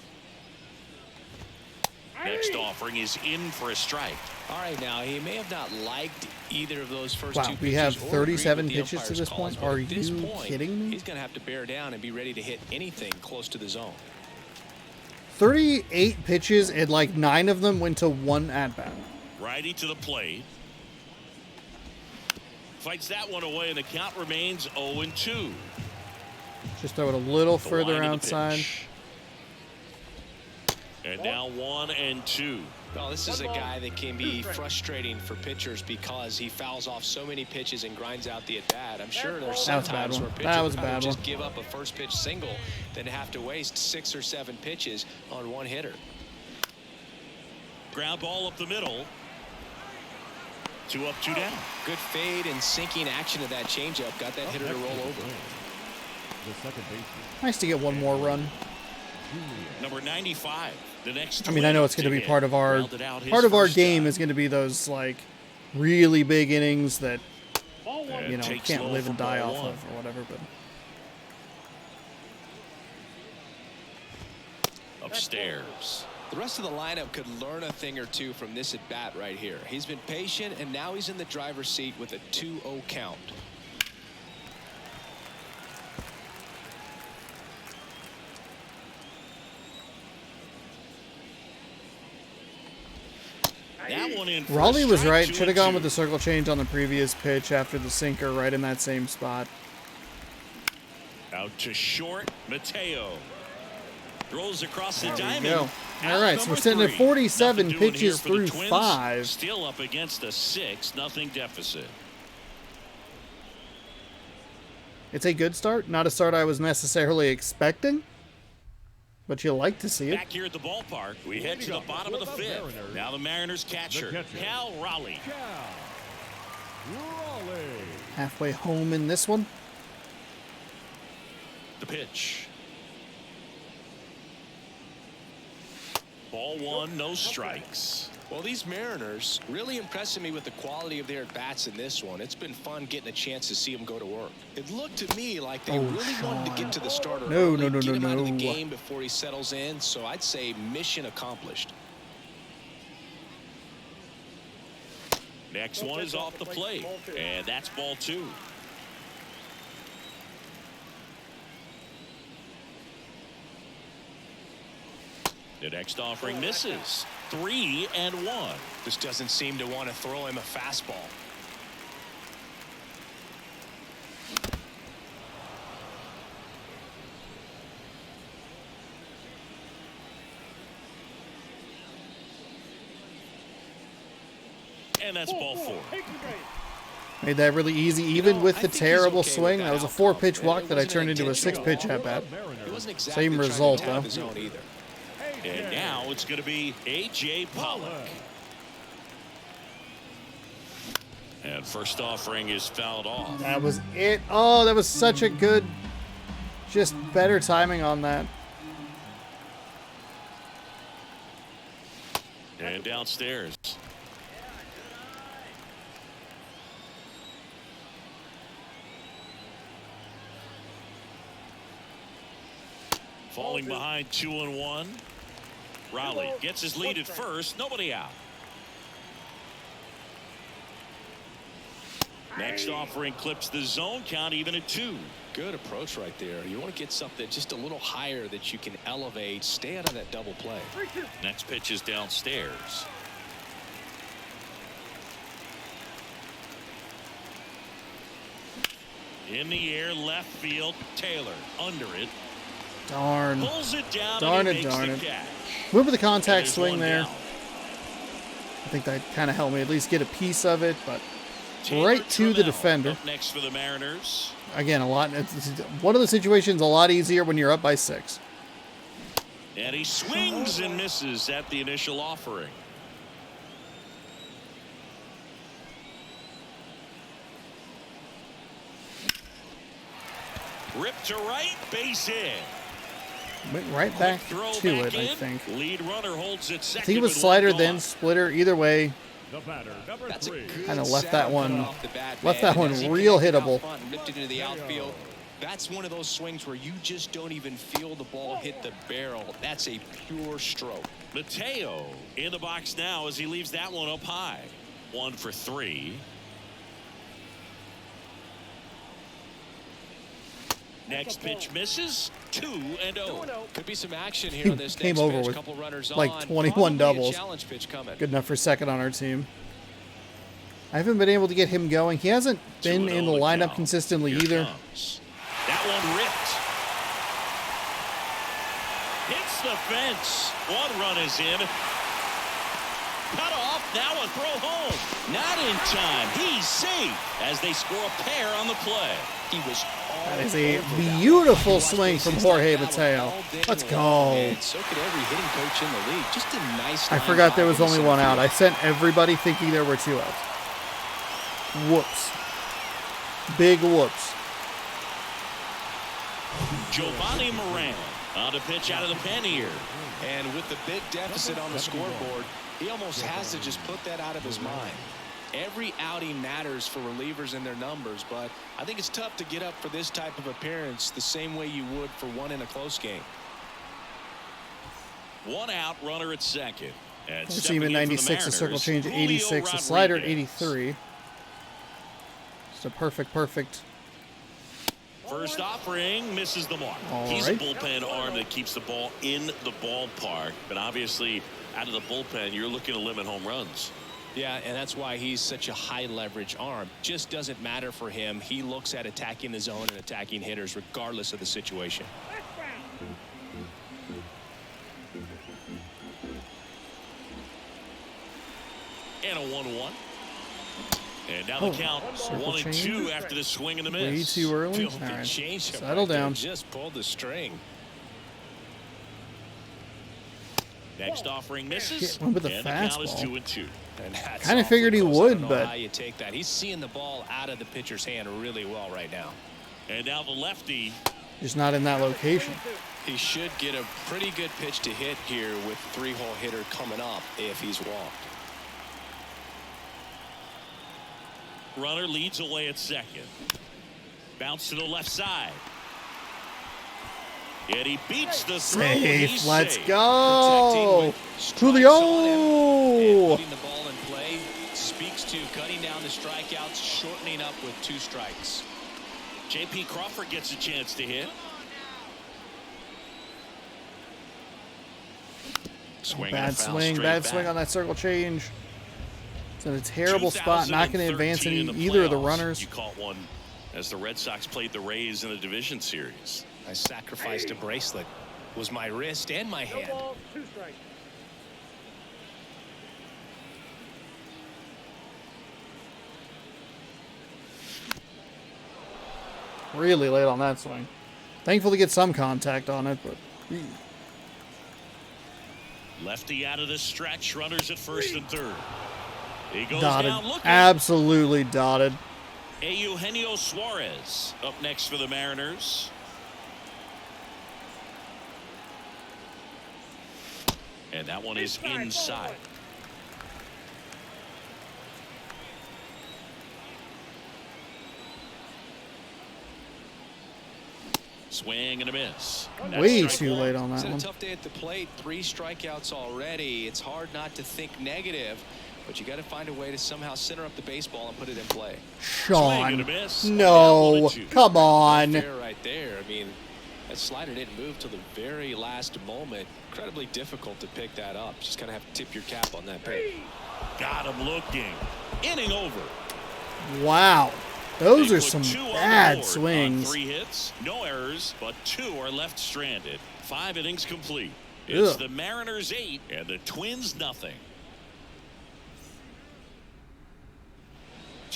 Next offering is in for a strike. All right, now he may have not liked either of those first Wow, two we pitches have or 37 agreed with the pitches to umpire's this calls, point? but Are at this you point, kidding me? He's going to have to bear down and be ready to hit anything close to the zone. 38 pitches, and like 9 of them went to 1 at-bat. Righty to the plate. Fights that one away, and the count remains 0-2. Just throw it a little The further line of the outside. pitch. And now 1-2. Well, this is a guy that can be frustrating for pitchers because he fouls off so many pitches and grinds out the at-bat. I'm sure there's That was a some bad times one. where pitchers That was a would bad just one. give up a first pitch single than have to waste 6 or 7 pitches on one hitter. Ground ball up the middle. 2 up, 2 down. Good fade and sinking action of that changeup got that hitter to roll over. The second baseman. Nice to get one more run. Number 95. The next. I mean, I know it's going to be part of our game is going to be those like really big innings that you know can't live and die off of or whatever. But upstairs. The rest of the lineup could learn a thing or two from this at bat right here. He's been patient, and now he's in the driver's seat with a 2-0 count. That one in. Raleigh was strike, right. 2 Should have and gone 2. with the circle change on the previous pitch after the sinker right in that same spot. Out to short. Mateo throws across the There we diamond. go. Out All right, so number we're sitting at 3. 47 Nothing doing here pitches for the through Twins. 5. Still up against a 6-0 deficit. It's a good start. Not a start I was necessarily expecting, but you like to see it. Back here at the ballpark, we head to the bottom of the 5th. Now the Mariners catcher, Cal Raleigh. Raleigh. Halfway home in this one. The pitch. Ball 1, no strikes. Well, these Mariners really impressing me with the quality of their at-bats in this one. It's been fun getting a chance to see them go to work. It looked to me like they really wanted to get to the starter No, early, no, get him out of the no. game before he settles in. So I'd say mission accomplished. Next one is off the plate, and that's ball 2. The next offering misses. 3-1. Just doesn't seem to want to throw him a fastball. And that's ball 4. Made that really easy, even with I the think he's terrible okay with swing. that That was a outcome. 4-pitch walk It that I wasn't turned an into a intentional 6-pitch walk. at-bat. He wasn't exactly Same trying to result, tap though. his own either. And now it's going to be A.J. Pollock. And first offering is fouled off. That was it. Oh, that was such a good, just better timing on that. And downstairs. Falling behind 2-1. Raleigh gets his lead at first. Nobody out. Next offering clips the zone count even at 2. Good approach right there. You want to get something just a little higher that you can elevate. Stay out of that double play. Next pitch is downstairs. In the air, left field. Taylor under it. Darn. Pulls it down. Darn and it, he makes darn the it. catch. Went with the And contact there's swing one there. down. I think that kind of helped me at least get a piece of it, but right to the defender. Up next for the Mariners. Again, it's one of the situations a lot easier when you're up by 6. And he swings and misses at the initial offering. Ripped to right, base hit. Went right back to it, I think. Lead runner holds it second. I think it was slider, then splitter. Either way, The batter, number 3. kind of left that one As real he connected out hittable. front and ripped it into the outfield. That's one of those swings where you just don't even feel the ball hit the barrel. That's a pure stroke. Mateo in the box now as he leaves that one up high. 1 for 3. Next pitch misses. 2-0. Could be some action here on this Came next over pitch. with Couple runners like on. 21 Probably a doubles. challenge pitch coming. Good enough for second on our team. I haven't been able to get him going. He hasn't been in the lineup consistently either. Comes. That one ripped. Hits the fence. 1 run is in. Cut off. Now a throw home. Not in time. He's safe as they score a pair on the play. He was That is a beautiful swing from Jorge Mateo. Let's go. And so could every hitting coach in the league. Just a nice. I forgot there was only 1 out. I sent everybody thinking there were 2 outs. Whoops. Big whoops. Giovanni Moran on a pitch out of the pen here. And with the big deficit on the scoreboard, he almost has to just put that out of his mind. Every outing matters for relievers and their numbers, but I think it's tough to get up for this type of appearance the same way you would for one in a close game. 1 out, runner at second. And Seam at 96, a circle change at 86, a slider at 83. Just a perfect. First offering misses the mark. All He's right. a bullpen arm that keeps the ball in the ballpark, but obviously out of the bullpen you're looking to limit home runs. Yeah, and that's why he's such a high leverage arm. Just doesn't matter for him. He looks at attacking the zone and attacking hitters regardless of the situation. And a 1-1. And now the count 1-2 after the swing and the miss. Way too early. Filthy All right. changeup Settle right there. down. Just pulled the string. Next offering misses. Hit one with a and the count is fastball. 2-2. And that's Kinda awfully figured he close. I would, don't know but- how you take that. He's seeing the ball out of the pitcher's hand really well right now. And now the lefty. Just not in that location. He should get a pretty good pitch to hit here with 3-hole hitter coming up if he's walked. Runner leads away at second. Bounce to the left side. And he beats the throw. Safe. He's Let's safe. go. Protecting with Julio. strikes on him and putting the ball in play speaks to cutting down the strikeouts, shortening up with 2 strikes. J.P. Crawford gets a chance to hit. Swing and a Bad foul swing. straight Bad back. swing on that circle change. It's in a terrible spot. Not going to advance 2013 in the either of the playoffs. runners. You caught one as the Red Sox played the Rays in the division series. I sacrificed a bracelet. Was my wrist and my hand. Really late on that swing. Thankful to get some contact on it, but Lefty out of the stretch. Runners at first and third. He goes dotted. down looking. Absolutely dotted. Eugenio Suarez up next for the Mariners. And that one is inside. Swing and a miss. That's Way strike too one. late on It's that been a one. tough day at the plate. 3 strikeouts already. It's hard not to think negative, but you got to find a way to somehow center up the baseball and put it in play. Swing and a Sean. miss. No. Down 1-2. Come on. Fair right there. I mean, that slider didn't move till the very last moment. Incredibly difficult to pick that up. Just kind of have to tip your cap on that pick. Got him looking. Inning over. Wow. Those They are put some 2 on the bad board on swings. 3 hits, no errors, but 2 are left stranded. 5 innings complete. It's Ugh. the Mariners 8 and the Twins nothing.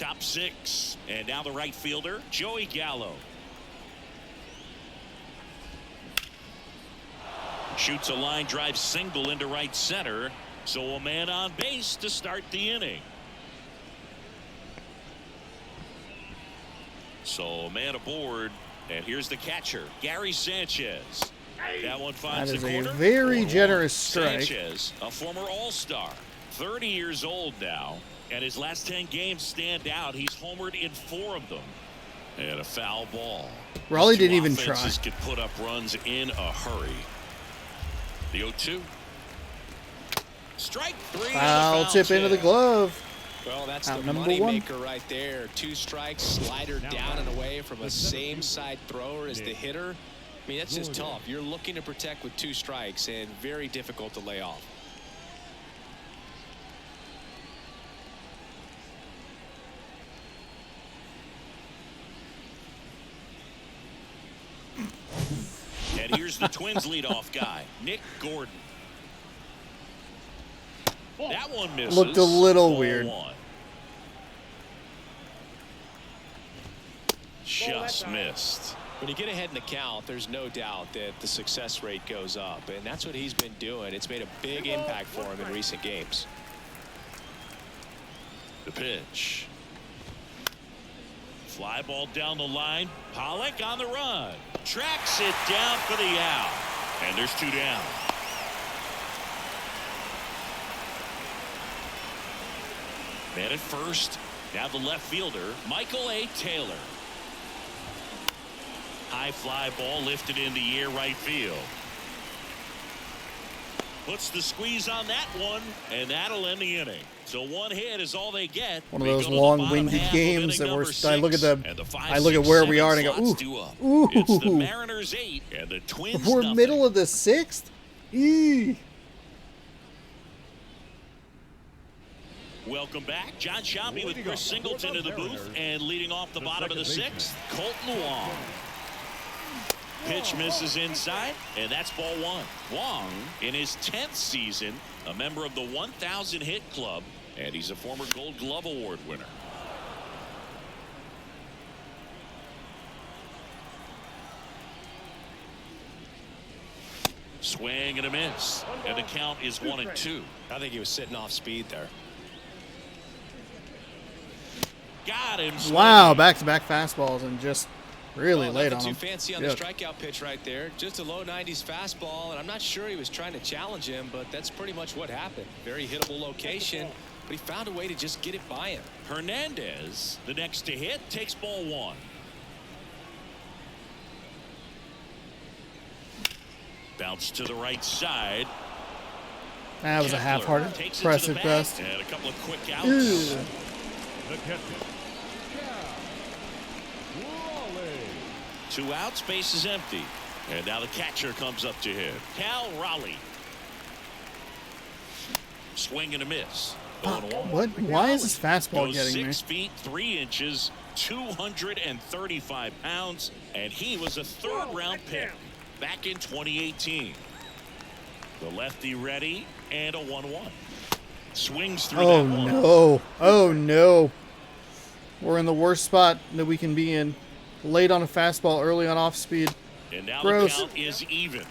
Top 6. And now the right fielder, Joey Gallo. Shoots a line drive single into right center. So a man on base to start the inning. So a man aboard. And here's the catcher, Gary Sanchez. That one finds That is the corner. a very generous strike. Sanchez, a former All-Star, 30 years old now, and his last 10 games stand out. He's homered in 4 of them. And a foul ball. Raleigh These two didn't even try. offenses could put up runs in a hurry. The 0-2. Strike 3. Foul tip into the glove. Well, that's Out the number money 1. maker right there. 2 strikes, slider down and away from a same side thrower as the hitter. I mean, that's just tough. You're looking to protect with 2 strikes and very difficult to lay off. And here's the Twins leadoff guy, Nick Gordon. That one misses. Looked a little Ball weird. 1. Just missed. When you get ahead in the count, there's no doubt that the success rate goes up, and that's what he's been doing. It's made a big impact for him in recent games. The pitch. Fly ball down the line. Pollock on the run. Tracks it down for the out. And there's 2 down. Man at first. Now the left fielder, Michael A. Taylor. High fly ball lifted in the air right field. Puts the squeeze on that one, and that'll end the inning. So 1 hit is all they get. One of those long-winded games that I look at where we are and I go, ooh, It's the Mariners 8 and the Twins we're nothing. middle of the 6th. Eee. Welcome back. John Shampi with Chris Singleton in the booth, and leading off the bottom of the 6th, Colton Wong. Pitch misses inside, and that's ball 1. Wong, in his 10th season, a member of the 1,000 hit club, and he's a former Gold Glove Award winner. Swing and a miss, and the count is 1-2. I think he was sitting off speed there. Got him. Wow, back-to-back fastballs and just really laid on Nothing him. too fancy on the strikeout pitch right there. Just a low 90s fastball, and I'm not sure he was trying to challenge him, but that's pretty much what happened. Very hittable location, but he found a way to just get it by him. Hernandez, the next to hit, takes ball 1. Bounce to the right side. That was a half-hearted press at best. And a couple of quick outs. Ew. The catcher. 2 outs, base is empty. And now the catcher comes up to him. Cal Raleigh. Swing and a miss. 0-1. What? Why is this fastball Goes getting me? 6 feet 3 inches, 235 pounds, and he was a 3rd-round pick back in 2018. The lefty ready, and a 1-1. Swings through Oh that one. no! Oh no! We're in the worst spot that we can be in. Late on a fastball, early on off speed. And now Gross. the count is even.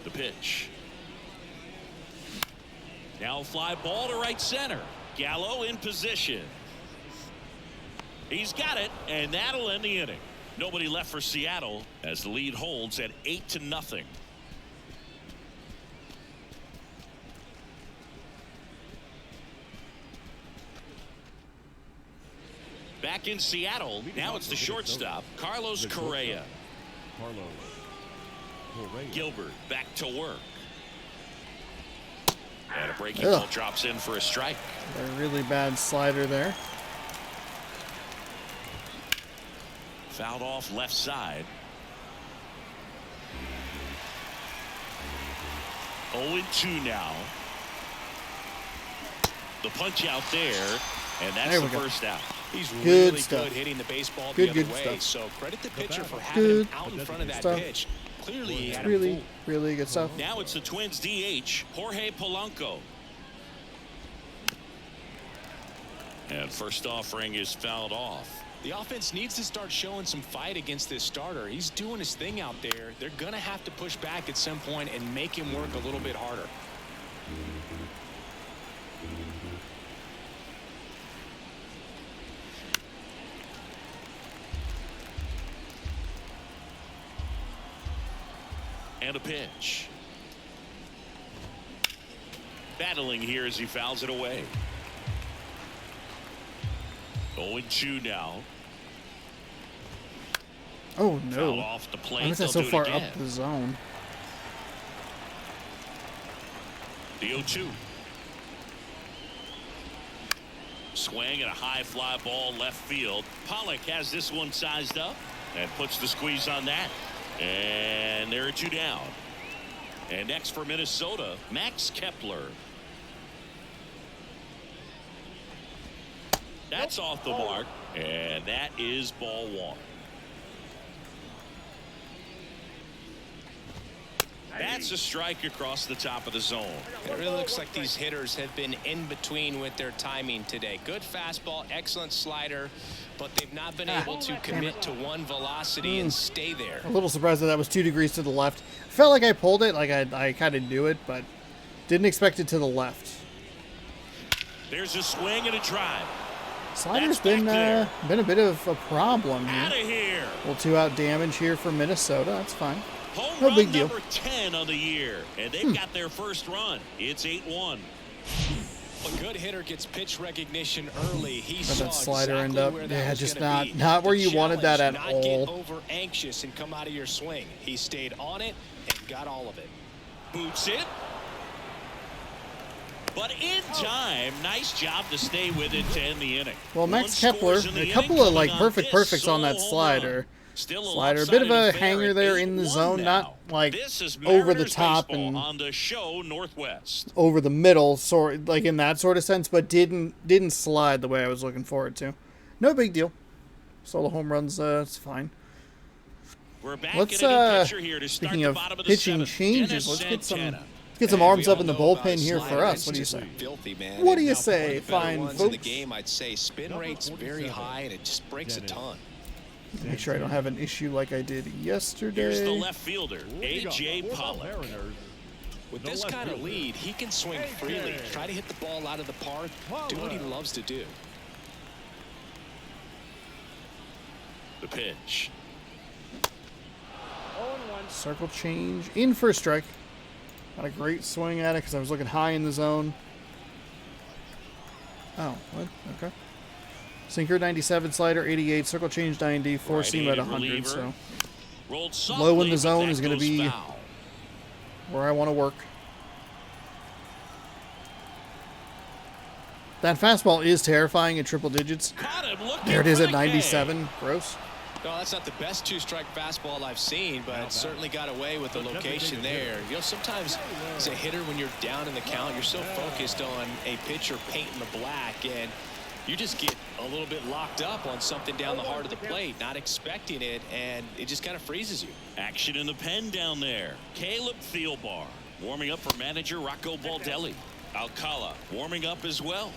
The pitch. Now a fly ball to right center. Gallo in position. He's got it, and that'll end the inning. Nobody left for Seattle as the lead holds at 8-0. Back in Seattle, now it's the shortstop, Carlos Correa. Gilbert back to work. And a breaking ball drops in for a strike. A really bad slider there. Fouled off left side. 0-2 now. The punch out there, and that's the first out. He's Good really stuff. good hitting the baseball Good, the other good way. stuff. So credit the pitcher for having him out in front of that stuff. pitch. Clearly, he had him Really, fooled. really good stuff. Now it's the Twins DH, Jorge Polanco. And first offering is fouled off. The offense needs to start showing some fight against this starter. He's doing his thing out there. They're going to have to push back at some point and make him work a little bit harder. And a pitch. Battling here as he fouls it away. 0-2 now. Oh Foul no! off the plate. I missed that so far up the zone. The 0-2. Swing and a high fly ball left field. Pollock has this one sized up and puts the squeeze on that. And there are 2 down. And next for Minnesota, Max Kepler. That's off the mark, and that is ball 1. That's a strike across the top of the zone. It really looks like these hitters have been in between with their timing today. Good fastball, excellent slider, but they've not been able to commit to one velocity and stay there. A little surprised that was 2 degrees to the left. Felt like I pulled it, like I kind of knew it, but didn't expect it to the left. There's a swing and a drive. Slider's been a bit of a problem here. Out of here. Well, 2-out damage here for Minnesota. That's fine. Home No run big deal. number 10 of the year, and they've got their first run. It's 8-1. A good hitter gets pitch recognition early. He Let saw that slider exactly end up. where that Yeah, was just gonna be. not where The you wanted that at challenge, all. Not get over anxious and come out of your swing. He stayed on it and got all of it. Boots it. But in time, nice job to stay with it to end the inning. Well, Max 1 Kepler, scores in the a inning, couple of like coming on perfects on that this solo home slider. run. Still Slider, a bit of a lopsided affair hanger at there in the 8-1 zone, now. not like This is over the Mariners top baseball and on the show Northwest. over the middle, sort like in that sort of sense, but didn't slide the way I was looking for it to. No big deal. Solo home runs, it's fine. We're back Let's at a new pitcher here to start speaking the of bottom of the pitching 7th. changes, Dennis let's get some Santana. arms We up in the all know about bullpen here for slider. us. It's What do you just say? Filthy, man. What do you And say, one of the better fine ones in the folks? game, I'd say spin rate's very high and it just breaks a ton. Make sure I don't have an issue like I did yesterday. Here's the left fielder, A.J. Pollock. With this kind of lead, he can swing freely, try to hit the ball out of the park, do what he loves to do. The pitch. Circle change in for a strike. Got a great swing at it because I was looking high in the zone. Oh, what? Okay. Sinker 97, slider 88, circle change 90, four seam at 100. So low in the zone is going to be where I want to work. That fastball is terrifying at triple digits. There it is at 97. Gross. No, that's not the best two-strike fastball I've seen, but it certainly got away with the location there. You know, sometimes as a hitter, when you're down in the count, you're so focused on a pitcher painting the black, and you just get a little bit locked up on something down the heart of the plate, not expecting it, and it just kind of freezes you. Action in the pen down there. Caleb Thielbar warming up for manager Rocco Baldelli. Alcala warming up as well.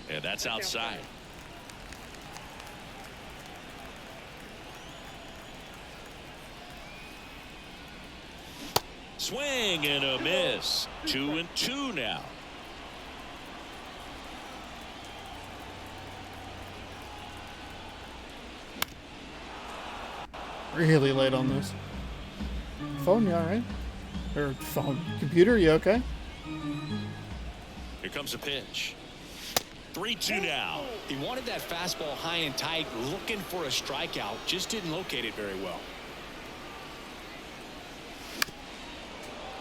And that's outside. Swing and a miss. 2-2 now. Really late on this. Phone, you alright? Or phone. Computer, you okay? Here comes a pitch. 3-2 now. He wanted that fastball high and tight, looking for a strikeout, just didn't locate it very well.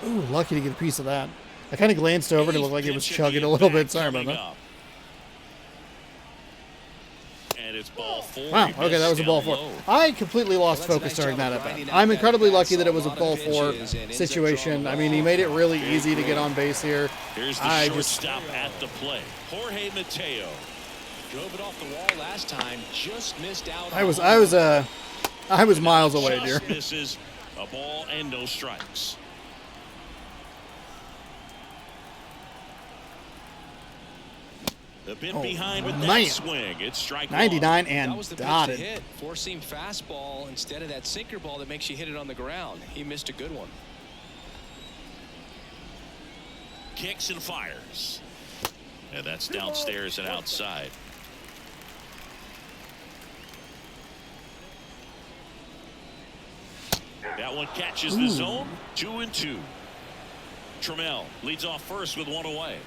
Ooh, lucky to get a piece of that. I kind of glanced over and it looked like it was chugging a little bit. Sorry about that. And it's ball 4. Wow, okay, that was a ball 4. I completely lost focus during that at bat. I'm incredibly lucky that it was a ball 4 situation. I mean, he made it really easy to get on base here. Here's the shortstop at the plate. Jorge Mateo. Drove it off the wall last time, just missed out. I was miles away, dear. Just misses a ball and no strikes. A bit Oh, behind with that man. swing. It's strike 99 one. and That was the pitch to dotted. hit. Four-seam fastball instead of that sinker ball that makes you hit it on the ground. He missed a good one. Kicks and fires. And that's downstairs and outside. That one catches the zone. 2-2. Trammell leads off first with one away.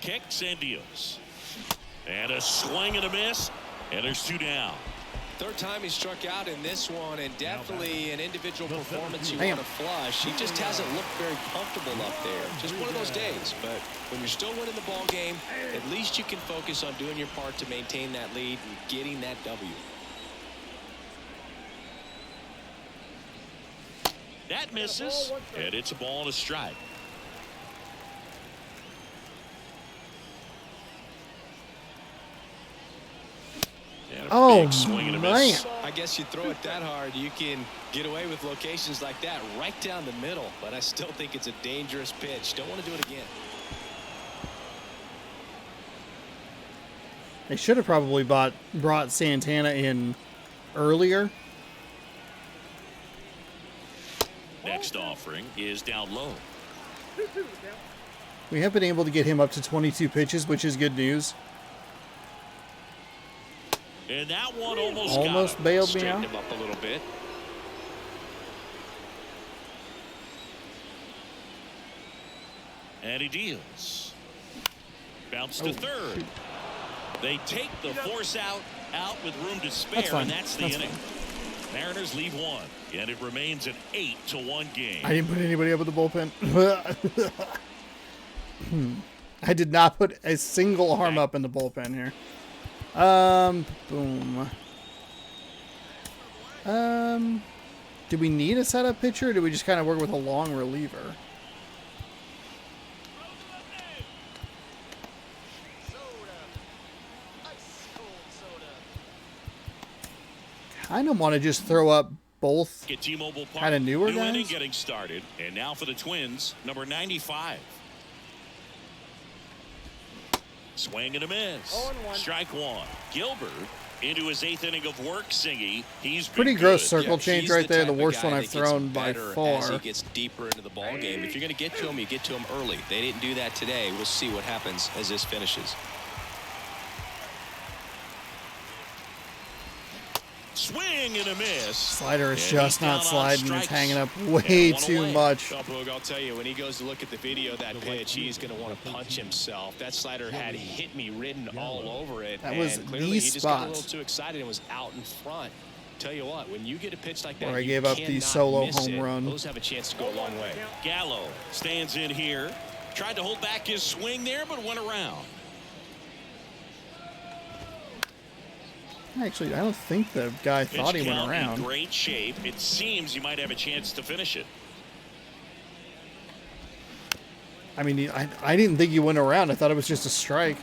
Kicks and deals. And a swing and a miss. And there's two down. Third time he struck out in this one, and definitely an individual performance you Damn. want to flush. He just hasn't looked very comfortable up there. Just one of those days. But when you're still winning the ball game, at least you can focus on doing your part to maintain that lead and getting that W. That misses. And it's a ball and a strike. And a big swing and a miss. I guess you throw it that hard, you can get away with locations like that right down the middle. But I still think it's a dangerous pitch. Don't want to do it again. They should have probably brought Santana in earlier. Next offering is down low. We have been able to get him up to 22 pitches, which is good news. And that one almost got him. Bailed me Straighten out. him up a little bit. And he deals. Bounce to third. Shoot. They take the force out with room to spare, That's fine. and that's the That's inning. Mariners leave one, and it remains an 8-1 game. I didn't put anybody up at the bullpen. I did not put a single arm up in the bullpen here. Boom. Do we need a setup pitcher, or do we just kind of work with a long reliever? Kind of want to just throw up both Get T-Mobile Park. kind of newer New inning guys. getting started, and now for the Twins, number 95. Swing and a miss. Strike one. Gilbert into his 8th inning of work. Singy, he's been Pretty gross good. circle change he's right there. type The of worst guy one I've that gets thrown by better far. As he gets deeper into the ball game. If you're going to get to him, you get to him early. They didn't do that today. We'll see what happens as this finishes. Swing and a miss. Slider is And just he's down not on sliding. It's strikes. hanging up And way one too away. much. Well, Boog, I'll tell you, when he goes to look at the video of that pitch, he's going to want to punch himself. That slider had hit me written all over it. That was and clearly the he just got a spot. little too excited and was out in front. Tell you what, when you get a pitch like that, Where I you gave up the cannot solo miss home it. run. Those have a chance to go a long way. Gallo stands in here. Tried to hold back his swing there, but went around. Actually, I don't think the guy thought he Pitch went count in around. great shape. It seems you might have a chance to finish it. I mean, I didn't think he went around. I thought it was just a strike.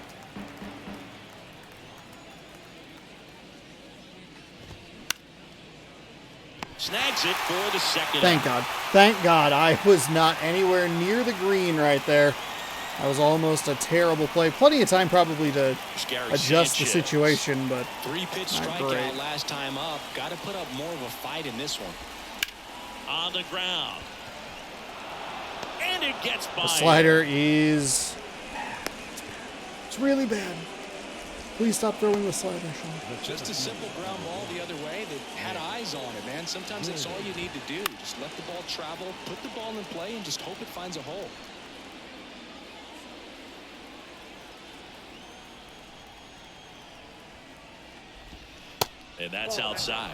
Snags it for the second. Thank out. God. Thank God. I was not anywhere near the green right there. That was almost a terrible play. Plenty of time probably to Gary adjust the Sanchez. situation, but 3-pitch Not strikeout great. last time up. Got to put up more of a fight in this one. On the ground. And it gets by. the slider is... It's really bad. Please stop throwing the slider, Sean. Just a simple ground ball the other way that had eyes on it, man. Sometimes that's all you need to do. Just let the ball travel, put the ball in play, and just hope it finds a hole. And that's outside.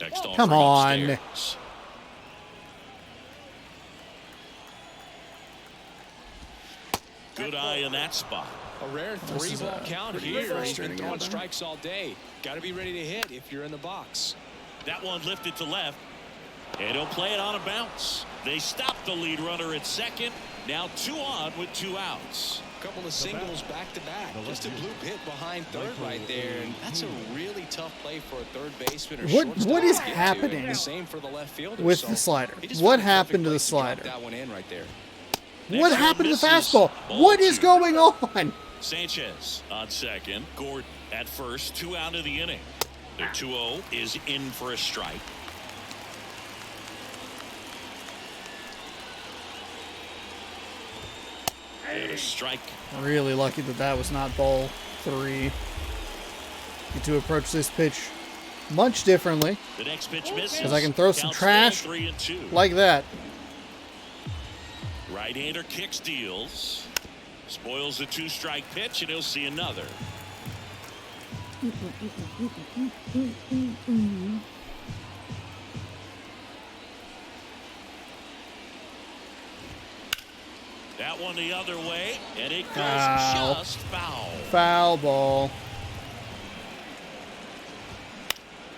Next Come offering on. upstairs. Good eye in that spot. A rare This is three-ball a count pretty here. He's been frustrating throwing out there. strikes all day. Got to be ready to hit if you're in the box. That one lifted to left. And he'll play it on a bounce. They stopped the lead runner at second. Now 2 on with 2 outs. Couple of singles back to back. Just a bloop hit behind third right there, and that's a really tough play for a third baseman or shortstop. What is to get to, happening and the same for the left fielder. with So the slider? he just What found the perfect happened to the place drop slider? that one in right there. What Next happened to one the misses. fastball? Ball What is 2. going on? Sanchez on second. Gordon at first. 2 out of the inning. The 2-0 is in for a strike. And a strike. Really lucky that that was not ball 3. Get to approach this pitch much differently. The next pitch misses. Because I can throw some Count trash still 3-2. like that. Right-hander kicks, deals. Spoils the 2-strike pitch, and he'll see another. That one the other way, and it goes Foul. just foul. Foul ball.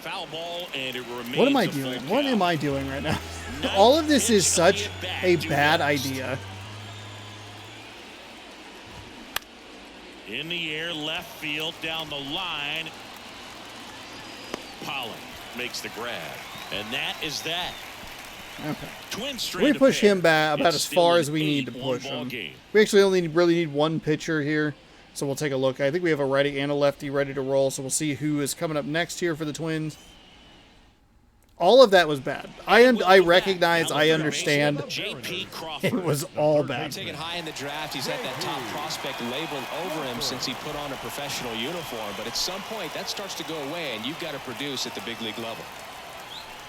Foul ball, and it remains. What am I a full doing? count. What am I doing right now? All of this is such a bad idea. In the air, left field, down the line. Pollock makes the grab, and that is that. Okay. Twins straight We to push pair. him back about It's as still far an as we need to 8-1 push ball him. game. We actually only really need one pitcher here, so we'll take a look. I think we have a righty and a lefty ready to roll, so we'll see who is coming up next here for the Twins. All of that was bad. I recognize, I understand. JP Crawford. It was all bad. Taken high in the draft, he's had that top prospect labeled over him since he put on a professional uniform. But at some point, that starts to go away, and you've got to produce at the big league level.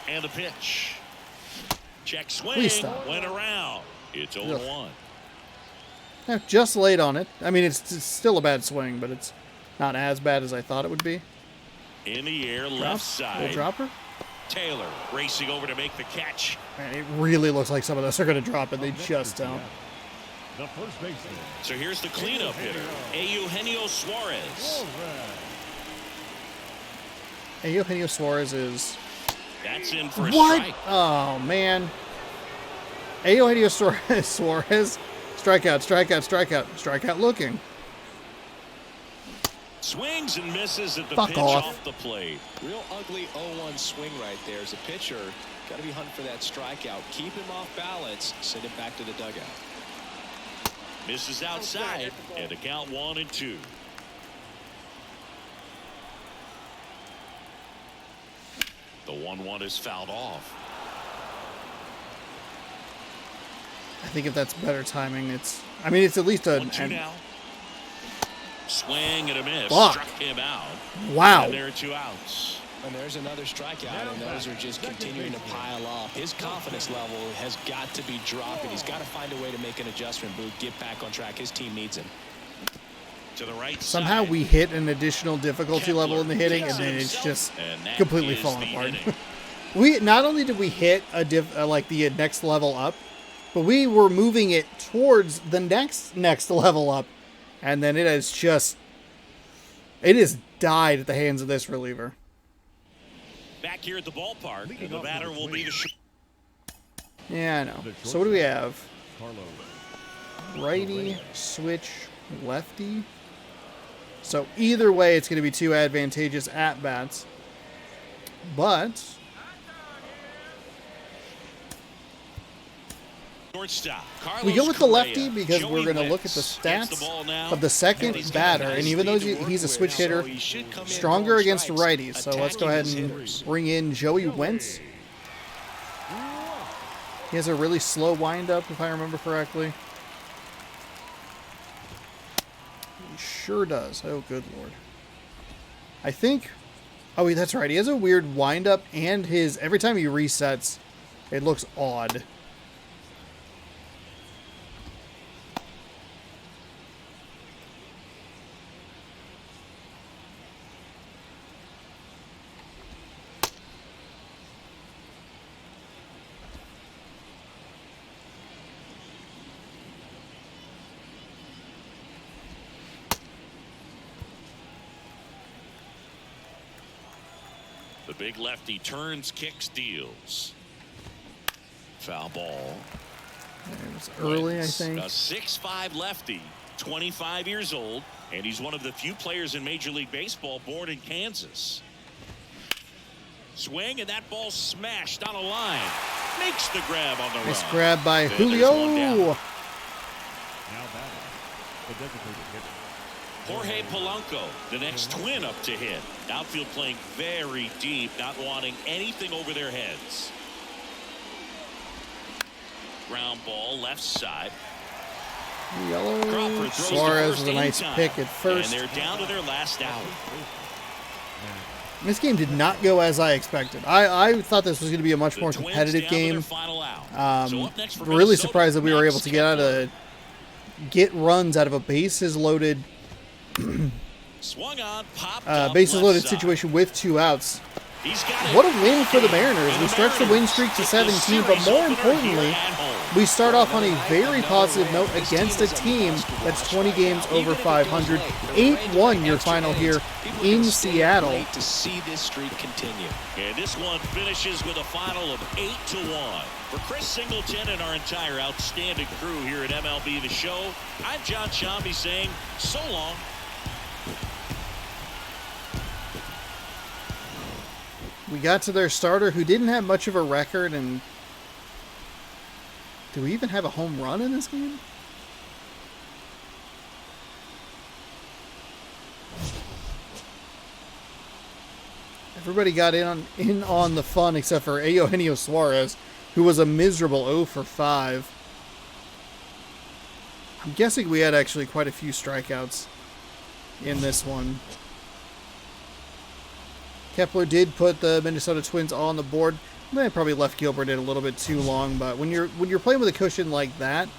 And the pitch. Check swing. Please stop. Went around. It's 0-1. Just late on it. I mean, it's still a bad swing, but it's not as bad as I thought it would be. In the air, Drop. left side. Little dropper. Taylor racing over to make the catch. Man, it really looks like some of those are going to drop, and they just don't. The first baseman. So here's the cleanup hitter, Eugenio Suarez. Hey, Eugenio Suarez is... That's in for a What? strike. Oh, man. Eugenio Suarez. Strikeout looking. Swings and misses at the Fuck pitch off. off the plate. Real ugly 0-1 swing right there. As a pitcher, got to be hunting for that strikeout. Keep him off balance. Send him back to the dugout. Misses outside, and a count 1-2. The 1-1 is fouled off. I think if that's better timing, it's... I mean, it's at least a... 1-2 now. Swing and a miss. Fuck. Struck him out. Wow. And there are 2 outs. And there's another strikeout, and those are just continuing to pile up. His confidence level has got to be dropping. He's got to find a way to make an adjustment, Booth, get back on track. His team needs him. To the right Somehow side. we hit an additional difficulty Kepler level in the hitting, and takes it then it's himself, just and that completely is falling the apart. inning. We not only did we hit like the next level up, but we were moving it towards the next level up, and then it has died at the hands of this reliever. Back here at the ballpark, and the batter will be the Yeah, I know. So what do we have? Carlos. Righty, switch, lefty. So either way, it's going to be 2 advantageous at-bats. But shortstop. Carlos we go with the lefty Correa. because Joey we're going to look at the Wentz gets the stats ball now. of the second He's got batter. a nice And even though speed to he's a work switch with, hitter, so he should come in stronger throwing against strikes, righties. So let's go ahead attacking his and hitters. bring in Joey Wentz. He has a really slow windup, if I remember correctly. He sure does. Oh, good lord. I think... Oh, wait, that's right. He has a weird windup, and every time he resets, it looks odd. The big lefty turns, kicks, deals. Foul ball. It was early, I think. A 6'5" lefty, 25 years old, and he's one of the few players in Major League Baseball born in Kansas. Swing, and that ball smashed on a line. Makes the grab on the run. Nice grab by Then Julio. Now batting, the designated hitter. Jorge Polanco, the next twin up to hit. Outfield playing very deep, not wanting anything over their heads. Ground ball left side. Yellow. Crawford throws the Suarez first with a nice anytime. pick at first. And they're down to their last out. This game did not go as I expected. I thought this was going to be a much The more Twins competitive down to their game. final out. So up next for Really Minnesota, surprised that we were Max able to get runs out of a bases loaded swung on, popped up bases left loaded side. situation with 2 outs. He's got it. What a win for the Mariners. And We the stretched the win streak to Mariners 17, take but the more series opener importantly, here at home. we start off on a very positive note against a team that's 20 games over 500. 8-1 your final here in Seattle. To see this streak continue. And this one finishes with a final of 8-1. For Chris Singleton and our entire outstanding crew here at MLB The Show, I'm John Shambi saying so long. We got to their starter who didn't have much of a record, and do we even have a home run in this game? Everybody got in on the fun except for Eugenio Suarez, who was a miserable 0 for 5. I'm guessing we had actually quite a few strikeouts in this one. Kepler did put the Minnesota Twins on the board. They probably left Gilbert in a little bit too long, but when you're playing with a cushion like that,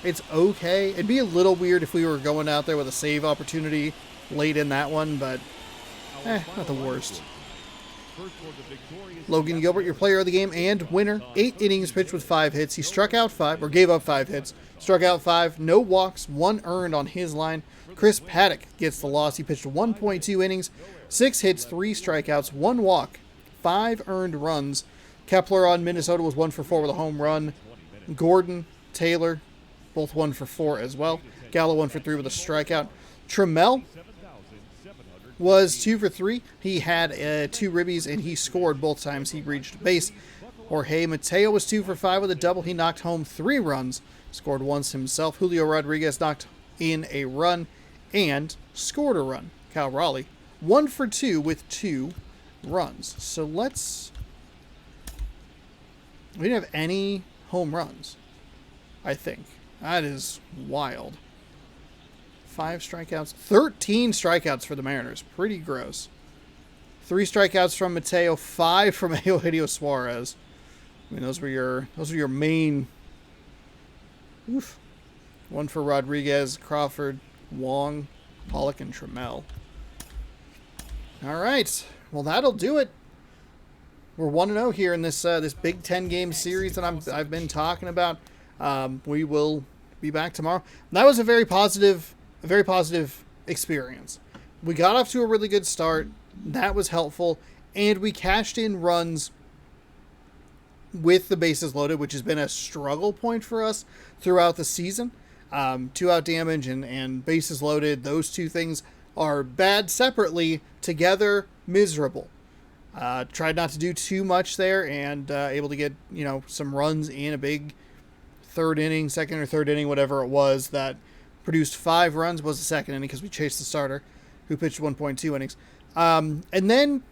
it's okay. It'd be a little weird if we were going out there with a save opportunity late in that one, but not the worst. Logan Gilbert, your player of the game and winner. 8 innings pitched with 5 hits. He struck out 5, or gave up 5 hits. Struck out 5, no walks, 1 earned on his line. Chris Paddock gets the loss. He pitched 1.2 innings, 6 hits, 3 strikeouts, 1 walk, 5 earned runs. Kepler on Minnesota was 1 for 4 with a home run. Gordon, Taylor, both 1 for 4 as well. Gallo 1 for 3 with a strikeout. Trammell was 2 for 3. He had 2 ribbies, and he scored both times he reached base. Jorge Mateo was 2 for 5 with a double. He knocked home 3 runs, scored once himself. Julio Rodriguez knocked in a run and scored a run. Kyle Raleigh 1 for 2 with 2 runs. So we didn't have any home runs, I think. That is wild. 5 strikeouts, 13 strikeouts for the Mariners. Pretty gross. 3 strikeouts from Mateo, 5 from Eugenio Suarez. I mean, those were your main. Oof. 1 for Rodriguez, Crawford, Wong, Pollock, and Trammell. All right. Well, that'll do it. We're 1-0 here in this Big Ten game series that I've been talking about. We will be back tomorrow. That was a very positive experience. We got off to a really good start. That was helpful, and we cashed in runs with the bases loaded, which has been a struggle point for us throughout the season. 2-out damage and bases loaded, those two things are bad separately, together miserable. Tried not to do too much there, and able to get some runs in a big second or third inning, whatever it was, that produced 5 runs. Was the second inning because we chased the starter, who pitched 1.2 innings. And then,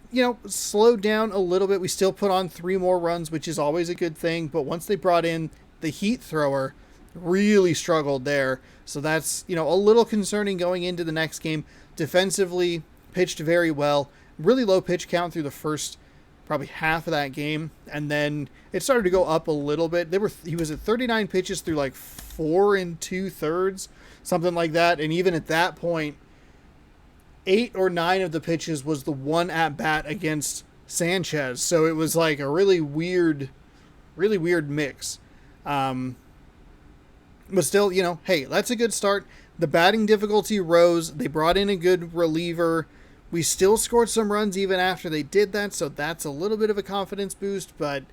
slowed down a little bit. We still put on 3 more runs, which is always a good thing. But once they brought in the heat thrower, really struggled there. So that's, a little concerning going into the next game. Defensively, pitched very well. Really low pitch count through the first probably half of that game. And then it started to go up a little bit. He was at 39 pitches through like 4 2/3, something like that. And even at that point, 8 or 9 of the pitches was the one at bat against Sanchez. So it was like a really weird mix. But still, hey, that's a good start. The batting difficulty rose. They brought in a good reliever. We still scored some runs even after they did that. So that's a little bit of a confidence boost, but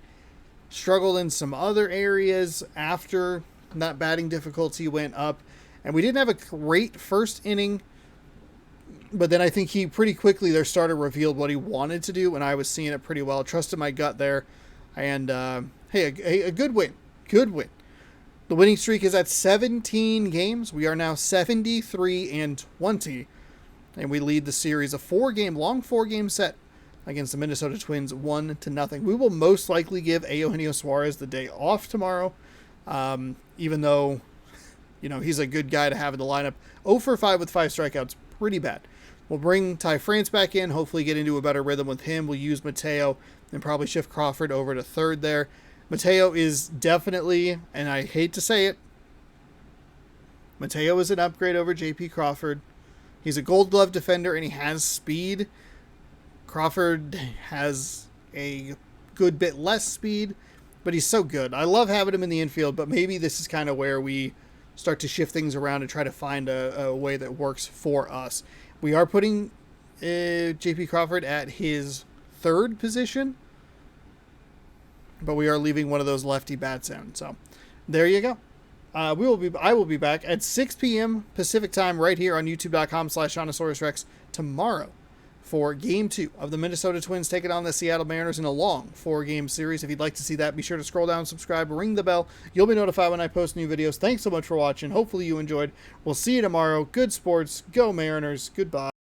struggled in some other areas after that batting difficulty went up. And we didn't have a great first inning, but then I think he pretty quickly, their starter revealed what he wanted to do, and I was seeing it pretty well. Trusted my gut there. And, hey, a good win. Good win. The winning streak is at 17 games. We are now 73-20, and we lead the series, a long four-game set against the Minnesota Twins, 1-0. We will most likely give Eugenio Suarez the day off tomorrow, even though, he's a good guy to have in the lineup. 0 for 5 with 5 strikeouts, pretty bad. We'll bring Ty France back in, hopefully get into a better rhythm with him. We'll use Mateo and probably shift Crawford over to third there. Mateo is definitely, and I hate to say it, Mateo is an upgrade over J.P. Crawford. He's a Gold Glove defender, and he has speed. Crawford has a good bit less speed, but he's so good. I love having him in the infield, but maybe this is kind of where we start to shift things around and try to find a way that works for us. We are putting J.P. Crawford at his third position, but we are leaving one of those lefty bats in. So there you go. I will be back at 6 p.m. Pacific time right here on youtube.com/OnosaurusRex tomorrow for Game 2 of the Minnesota Twins taking on the Seattle Mariners in a long 4-game series. If you'd like to see that, be sure to scroll down, subscribe, ring the bell. You'll be notified when I post new videos. Thanks so much for watching. Hopefully you enjoyed. We'll see you tomorrow. Good sports. Go Mariners. Goodbye.